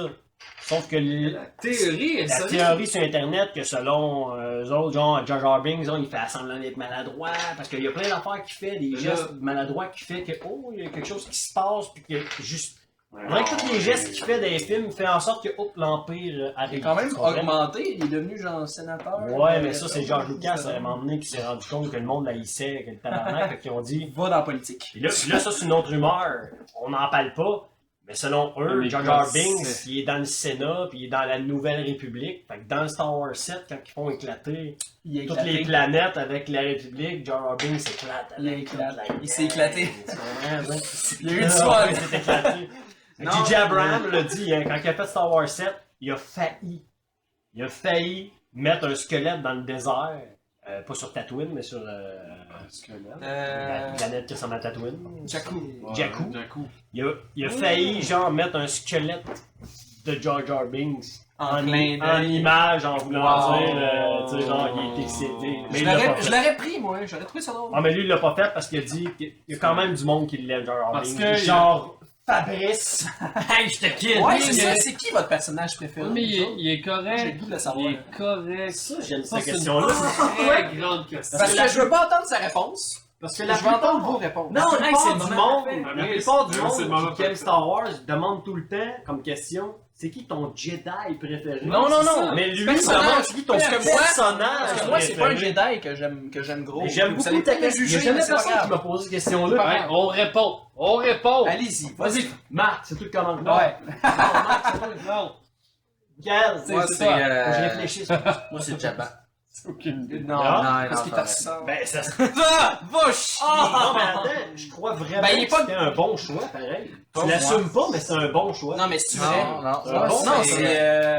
Sauf que La théorie est la solide. théorie sur Internet, que selon eux autres, genre Jar Jar Binks, il fait semblant d'être maladroit, parce qu'il y a plein d'affaires qu'il fait, des Mais gestes là- maladroits qui fait que, oh, il y a quelque chose qui se passe, puis que juste. On dirait que tous les gestes qu'il fait dans les films fait en sorte que, hop, l'Empire Il arrive. est quand même Tu comprends? augmenté, il est devenu genre sénateur. Ouais, mais ça, c'est George Lucas, à un moment donné, qui s'est rendu compte que le monde haïssait, que le tabarnak, fait qu'ils ont dit. Il va dans la politique. Puis là, ça, c'est une autre rumeur. On n'en parle pas. Mais selon eux, Mais Jar Jar quand Binks, c'est- il est dans le Sénat, puis il est dans la Nouvelle République. Fait que dans le Star Wars 7, quand ils font éclater Il est toutes éclaté. les planètes avec la République, Jar Jar Binks éclate. Il avec éclate. toute la Il s'est éclaté. Tu comprends, hein? Il y a eu du Non, fun. il s'est éclaté. Non, J.J. Abrams l'a dit, hein, quand il a fait Star Wars 7, il a failli. Il a failli mettre un squelette dans le désert. Pas sur Tatooine, mais sur la planète qui ressemble à Tatooine. Jakku. Ouais, Jakku. Jakku. Il a failli, genre, mettre un squelette de Jar Jar Binks En clin d'œil. image, en voulant Wow. dire, tu sais, genre, il est excédé. Mais Je il l'a pas l'aurais fait. je l'aurais pris, moi. J'aurais trouvé ça drôle. Ah, mais lui, il l'a pas fait parce qu'il a dit qu'il y a quand même du monde qui l'aime, Jar Jar Parce Binks. que Genre, Fabrice. Hey, je te quitte. Ouais, Oui, c'est il ça. est- C'est qui votre personnage préféré? Mais il est J'ai le correct. goût de le Il savoir. est correct. Ça, j'aime Ça, cette c'est une question-là. très grande question. Parce que je veux pas entendre sa réponse. Parce que Je veux entendre vos réponses. Non, Hey, c'est le du moment monde, parfait. la plupart du C'est le moment monde qui aime parfait. Star Wars demande tout le temps comme question, c'est qui ton Jedi préféré? Non, non, C'est non. ça. Mais lui Personnage. demande c'est qui ton Parce que moi- personnage Parce que moi, c'est pas un préféré? Jedi que j'aime gros. J'aime Vous allez beaucoup ta peut-être me question. Il y a juger, jamais mais c'est pas personne qui grave. m'a posé cette question-là. Ouais, on répond. On répond. Allez-y, Vas-y, Marc, c'est tout le commentaire. Ouais. Non, Marc, c'est toi. Non. Gaz, Moi, c'est c'est, toi. Faut que je réfléchisse. Moi, c'est Jabba. Aucune idée. Non, Non, parce qu'il non, t'a c'est ça. Ben, ça se Ah, va chier! Non, mais attends, je crois vraiment Ben, il est que pas- c'était un bon choix, pareil. Pas Tu l'assumes pas, mais c'est un bon choix. Non, mais c'est vrai. Non, non. Ah, bon, Non, c'est-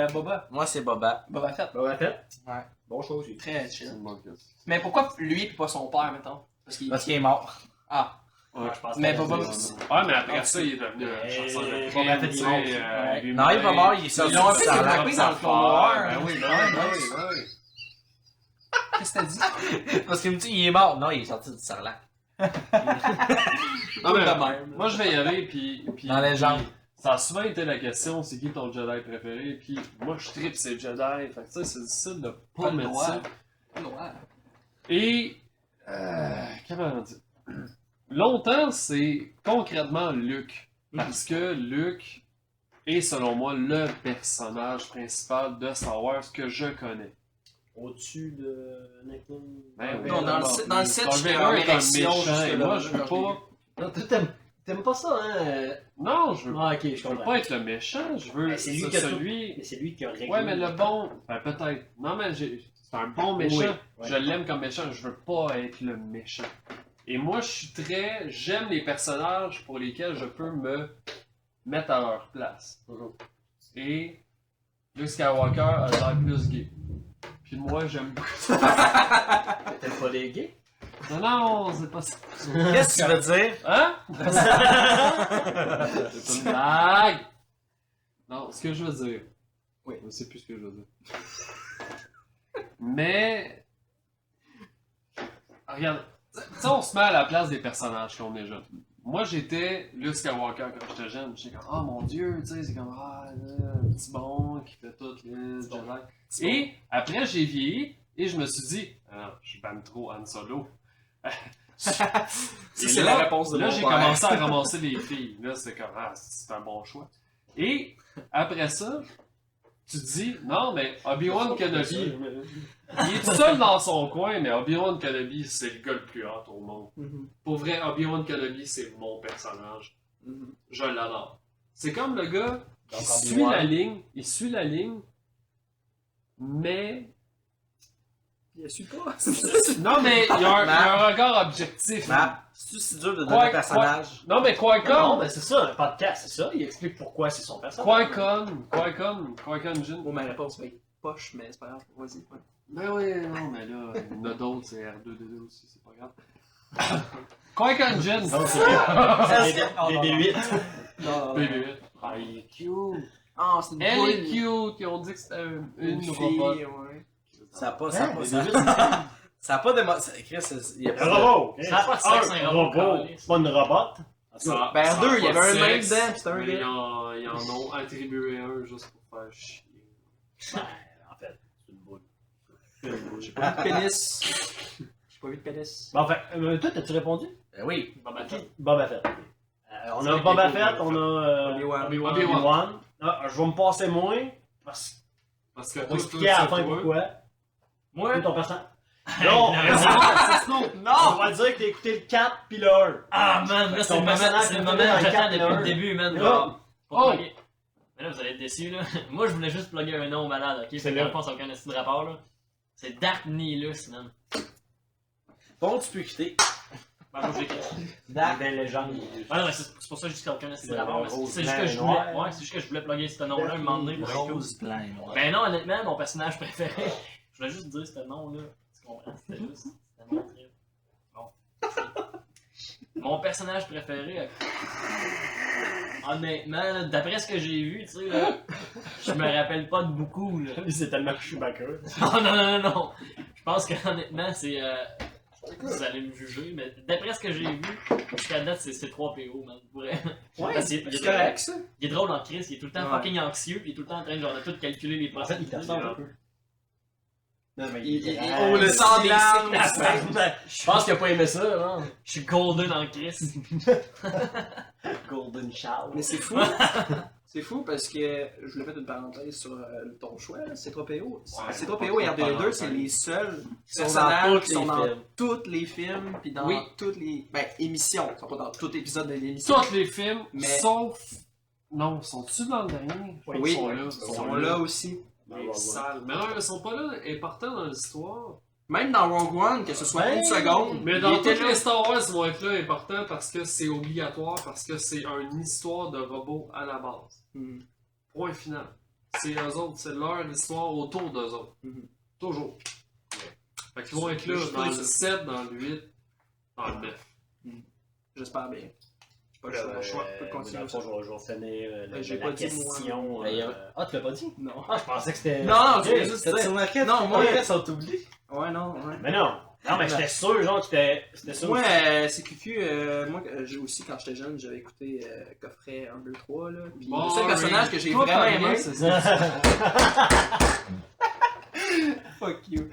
c'est Boba. Moi, c'est Boba. Boba Fett. Ben, en fait, Ouais. bon choix aussi. Très C'est chill. une bonne question. Mais pourquoi lui et pas son père, mettons? Parce qu'il... Parce qu'il est mort. Ah. Ouais, je pense Mais que Boba... Ouais, mais après ça, il est devenu un chasseur de Boba primes, Fett, tu il mange. sais, Ouais. lui, Non, il est pas mort, il est Ils sorti l'ont du fait sarlac. développer dans le Clone Noir. Ben oui, ben oui, ben oui, ben oui. Qu'est-ce que t'as dit? Parce qu'il me dit, il est mort. Non, il est sorti du sarlac. Non, mais de même. moi, je vais y aller, puis Dans les jambes. Ça a souvent été la question, c'est qui ton Jedi préféré? Puis moi, je tripe ces Jedi. Fait que tu sais, c'est difficile de pas le mettre droit. ça. Noir. Et. Comment dire? Longtemps, c'est concrètement Luke. Parce que Luke est, selon moi, le personnage principal de Star Wars que je connais. Au-dessus de Anakin. Ben oui. Non, dans le Darth 7, Vader j'étais est en un érection méchant, et jusque-là. moi, je veux quand pas. Non, t'aimes pas ça, hein? Non, je veux Ah, ok, je Je veux comprends. pas être le méchant, je veux Ben, c'est lui c'est qui a tout- celui. Mais c'est lui qui a réglé. Ouais, mais le bon. Ben, peut-être. Non, mais c'est un bon méchant. Oui, ouais. Je l'aime comme méchant, je veux pas être le méchant. Et moi, je suis très. J'aime les personnages pour lesquels je peux me mettre à leur place. Et Luke Skywalker a l'air plus gay. Puis moi, j'aime beaucoup. T'aimes pas les gays? Non, non, c'est pas ça. Qu'est-ce que tu veux dire? Hein? C'est une blague! Non, ce que je veux dire. Oui, je sais plus ce que je veux dire. Mais. Regarde, tu sais, on se met à la place des personnages quand on est jeune. Moi, j'étais Luke Skywalker quand j'étais jeune. J'étais comme, oh mon dieu, tu sais, c'est comme, un petit bon qui fait tout le Jedi. Et après, j'ai vieilli et je me suis dit, ah, je banne trop Han Solo. C'est la réponse de Là, mon j'ai père. commencé à ramasser les filles. Là, c'est comme, ah, c'est un bon choix. Et après ça, tu te dis, non, mais Obi-Wan Kenobi, il est tout seul dans son coin, mais Obi-Wan Kenobi, c'est le gars le plus hot au monde. Pour vrai, Obi-Wan Kenobi, c'est mon personnage. Je l'adore. C'est comme le gars qui suit la ligne, mais... Il suit pas. Non, mais il y a un regard objectif. C'est-tu si dur de Quoi- donner un personnage? Non, mais Non, Qui-Gon, ben c'est ça, un podcast, c'est ça. Il explique pourquoi c'est son personnage. Qui-Gon Jinn. Oh, ma réponse va être poche, mais c'est pas grave. Vas-y. Ouais. Ben oui, non, mais là, il y en a d'autres, c'est R2D2 aussi, c'est pas grave. Qui-Gon Jinn. Non, c'est BB-8. Non, BB-8. Ah, il est cute. Ah, c'est une Elle boule. est cute. Ils ont dit que c'était une fille, robot. ouais. Ça a pas, ça a pas de... Chris, il y a Un pas de... robot! Ça a pas de sexe, un robot, C'est pas une robot. Ça- Ben, ça a R2, il y pas avait de un mec sexe, dedans, c'était un mais gars. Ils en ont attribué un juste pour faire chier. Ouais, en fait, c'est une boule. J'ai pas vu de pénis. J'ai pas vu de pénis. Bon, enfin, toi, t'as-tu répondu? Ben oui. Boba Fett. Boba Fett. On a Boba Fett, on a Obi-Wan. Obi-Wan. Ah, je vais me passer moins parce Parce que qu'on va toi, expliquer à la fin c'est toi. pourquoi. Moi, Toi, ton personnage. Non, On va dire que t'as écouté le 4 puis le 1. Ah man, là c'est le moment, c'est le moment que j'attends depuis le début, man. Là. Pour Oh. plugger. Mais là, vous allez être déçus, là. Moi, je voulais juste plugger un nom malade, ok? C'est C'est là. là. Je pense aucun esti de rapport, là. C'est Dark Nihilus, man. Bon, tu peux quitter. Ben, moi, j'ai Dark des légendes. Ah non, mais c'est pour ça juste qu'il n'y a aucun esti de Le rapport. Mais rose, c'est juste blanc que je et voulais. noir. Ouais, c'est juste que je voulais plugger ce nom-là un moment donné pour quelque chose. Rose, blanc et noir. Ben non, honnêtement, mon personnage préféré. Je voulais juste dire ce nom-là. Tu comprends? C'était juste. C'était mon trip. Bon. Mon personnage préféré. Honnêtement, là, d'après ce que j'ai vu, tu sais, là, je me rappelle pas de beaucoup, là. Lui, c'est tellement Chewbacca. Non, non, non, non, non. Je pense que honnêtement, c'est. Vous allez me juger, mais d'après ce que j'ai vu, jusqu'à date, c'est 3 PO, man. Pour vrai. Ouais, Parce c'est qu'il est correct, ça. Il est drôle en crise, il est tout le temps Ouais. fucking anxieux, puis il est tout le temps en train genre, de tout calculer les En fait, il possibilités. ressemble un peu. Non, mais On le sent des Ah, cycles. Je pense qu'il a pas aimé ça, non? Je suis golden en crise. Golden Shower. Mais c'est fou. C'est fou parce que je voulais mettre une parenthèse sur ton choix, là, C3PO. C3PO et R2D2, c'est les seuls personnages qui sont dans tous les films, puis dans Oui. toutes les émissions. Ils sont pas dans tout épisode de l'émission. Tous les films, Mais- sauf. Non, sont-tu dans le dernier? Oui, Ils sont là. ils sont là aussi. Les salles. Mais non, ils sont pas là importants dans l'histoire. Même dans Rogue One, que ce soit une seconde, Mais il dans était toutes là. les Star Wars, ils vont être là importants parce que c'est obligatoire, parce que c'est une histoire de robot à la base. Mhm. Point final. C'est eux autres, c'est leur histoire autour d'eux autres. Mhm. Toujours. Fait qu'ils vont être là dans le 7, dans le 8, dans le 9. J'espère bien. Pas le choix, je peux continuer Dans le ça. fond, je vais finir J'ai la pas dit, moi. question. D'ailleurs. Ah, tu l'as pas dit? Non. Ah, je pensais que c'était. Non, non, Ok. je voulais juste dire. remarqué? Non, moi, sont oubliés. Ouais, non, ouais. Mais non! Non, mais j'étais sûr, genre, c'était sûr. Moi, c'est cucu. Moi, j'ai aussi, quand j'étais jeune, j'avais écouté Coffret 1, 2, 3. Là. Puis le seul personnage que j'ai vraiment aimé. Fuck you.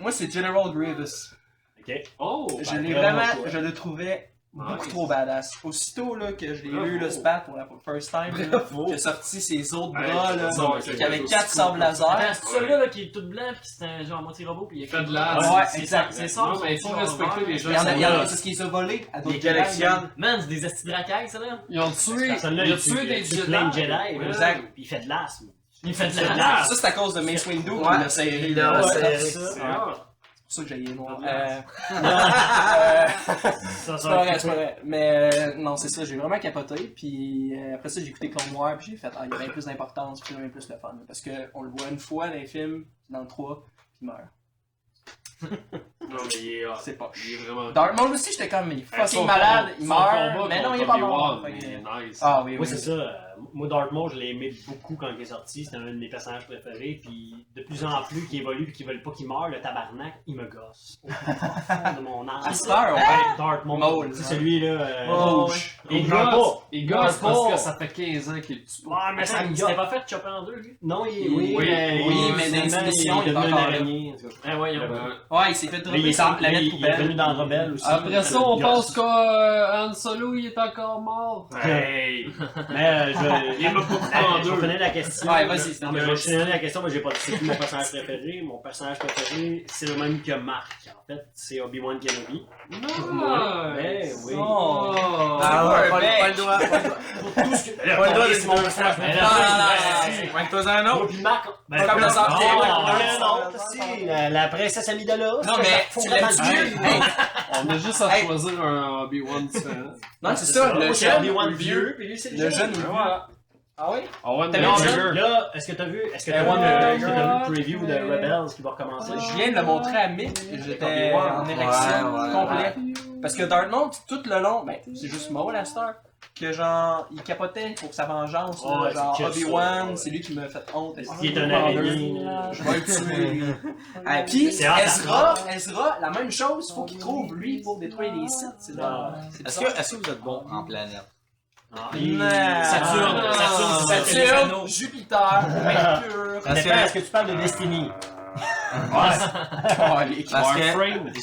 Moi, c'est General Grievous. Ok. Oh! Je l'ai vraiment, je le trouvais beaucoup trop badass. Aussitôt là, que je l'ai vu là, se battre pour la first time, là, qu'il a sorti ses autres bras, là, qui avait 4 sables laser. Attends, c'est celui-là là, qui est tout blanc pis c'est un genre moitié robot pis il fait de la. l'as. Ouais, c'est exact. ça. C'est ça. Non, mais il faut respecter les gens. Il y en a, c'est ce qu'ils ont volé à d'autres Les collectionne. Man, c'est des astis de racailles, ça là. Ils ont tué, Celle-là, il a tué des Jedi. Plein de Jedi. Jedi. Exact. Puis il fait de l'as. Il fait de Ça, la. c'est à cause de Mace Windu qui Ouais, l'a serré. il l'a là. serré. C'est pour ça que j'ai noir. Ça, C'est pas vrai, c'est pas vrai. Mais non, c'est ça, j'ai vraiment capoté. Puis après ça, j'ai écouté Clone Wars, puis j'ai fait, il y a bien plus d'importance, puis il y a bien plus de fun. Parce qu'on le voit une fois dans les films, dans le 3, puis il meurt. Non, mais il est hot. C'est pas. Il est vraiment. Dark Maul aussi, j'étais comme, il est Son fucking malade, il son meurt, combat mais non, contre il est pas Obi-Wan, mort. Fait il que- est nice. Ah oui, Oui, c'est ça. Moi, Dark Maul, je l'ai aimé beaucoup quand il est sorti. C'était un de mes personnages préférés. Puis de plus en plus, qu'il évolue et qu'ils veulent pas qu'il meure, le tabarnak, il me gosse. Au plus profond de mon âme. À cette heure, ouais. Ouais, Dark Maul. Maul, C'est ouais. celui-là. Rouge. Il meurt pas. Il gosse parce pas. que ça fait 15 ans qu'il tue pas. Ouais, mais ça me Il s'était gosse. pas fait chopper en deux, lui. Non, il Oui, oui, mais dans les émissions, il est devenu encore une là. araignée. en tout cas. Ah, voyons. Ouais, il s'est fait Là, dropper il est sa là, planète il est poubelle. venu dans Rebelle aussi. Après ça, on pense qu'Han Solo, il est encore mort. Hey! Mais Il m'a pas coupé en je deux. connais la question. Ouais, vas-y, c'est Non, mais bien. je vais la question, mais j'ai pas dit c'est qui mon personnage préféré. Mon personnage préféré, c'est le même que Marc. En fait, c'est Obi-Wan Kenobi. Non, Ben oui. Oh. Ah ouais, pas mec. le droit. Pour tout ce que. Pas le droit de c'est mon personnage Mais préféré. là, Pointe-toi un autre. Moi puis Marc. Ben, Comme la santé. si, la princesse Amidala. Non, mais tu l'as tué. Hey, On a juste à Hey. choisir un Obi-Wan différent. non, c'est ça, le Moi, c'est jeune Obi-Wan ou le vieux. puis lui, c'est Le jeune ou le vieux. Voilà. Ah oui? Owen T'as Non, vu McGregor. mais là, est-ce que t'as vu le preview de Rebels qui va recommencer? Je viens de le montrer à Mick, j'étais en érection Ouais, ouais, complet. Parce que Dark Maul, tout le long, ben, c'est juste Maul à cette heure, que genre, il capotait pour sa vengeance, là, Ouais, genre c'est que Obi-Wan, ça, ouais. c'est lui qui m'a fait honte. Qui est un araignée. Je vais le tuer. Puis C'est hâte à Ezra, la même chose, faut qu'il trouve lui pour détruire les Sith. C'est Non. Est-ce que vous êtes bon en planète? Saturne, Jupiter, Mercure. Parce que- Est-ce que tu parles de Destiny? Parce Warframe. que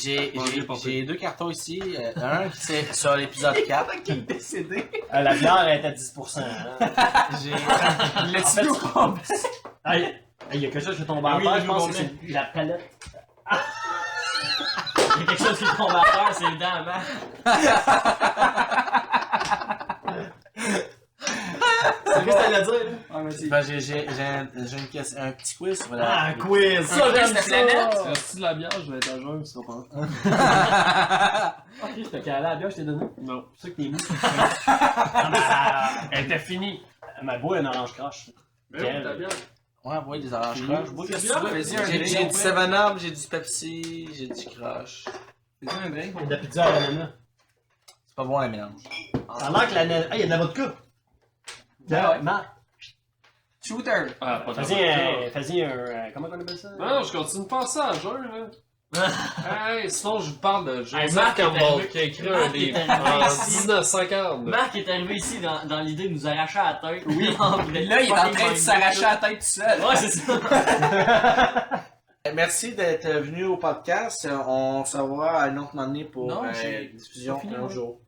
j'ai deux cartons ici. Un, c'est sur l'épisode 4. Qui est décédé? La bière est à 10%. hein. J'ai... Le fait, tuyau. Hey, il y a quelque chose qui tombe à Oui, terre, oui, je pense oui, que c'est la palette. Il y a quelque chose qui tombe à terre, c'est le dent à Marc. C'est qu'est-ce que t'allais dire? Ben, j'ai une question, un petit quiz sur la... Ah, un quiz! Ça, j'aime ça. planète! Reste-tu de la bière, je vais être à jeun, tu sera pas. Ok, je te calais la bière, je t'ai donné. Non. C'est ça que t'es mou. Elle était finie. Ma boue, elle orange croche. Mais oui, ta bière. Ouais, ouais, des oranges croches. Bois C'est qu'est-ce bien, que tu veux. vas-y, un J'ai drink. du 7-Up, j'ai du Pepsi, j'ai du Crush. C'est un drink. Il y a de la pizza à l'ananas. C'est pas bon le mélange. Ça a l'air que l'ananas. Ah, il y a de la vodka! Ah ouais. Marc, Shooter. Ah, pas de fais-y un. Comment on appelle ça? Non, je continue de penser à jeun, là. Hey, sinon, je vous parle de Hey, Joseph Marc est Campbell arrivé- qui a écrit Marc un est livre arrivé en ici. 1950. Marc est arrivé ici dans l'idée de nous arracher à la tête. Oui, Et là, il est en train de s'arracher la tête tout seul. Ouais, c'est ça. Merci d'être venu au podcast. On se revoit à un autre moment donné pour Non, diffusion pas fini, un ouais. jour.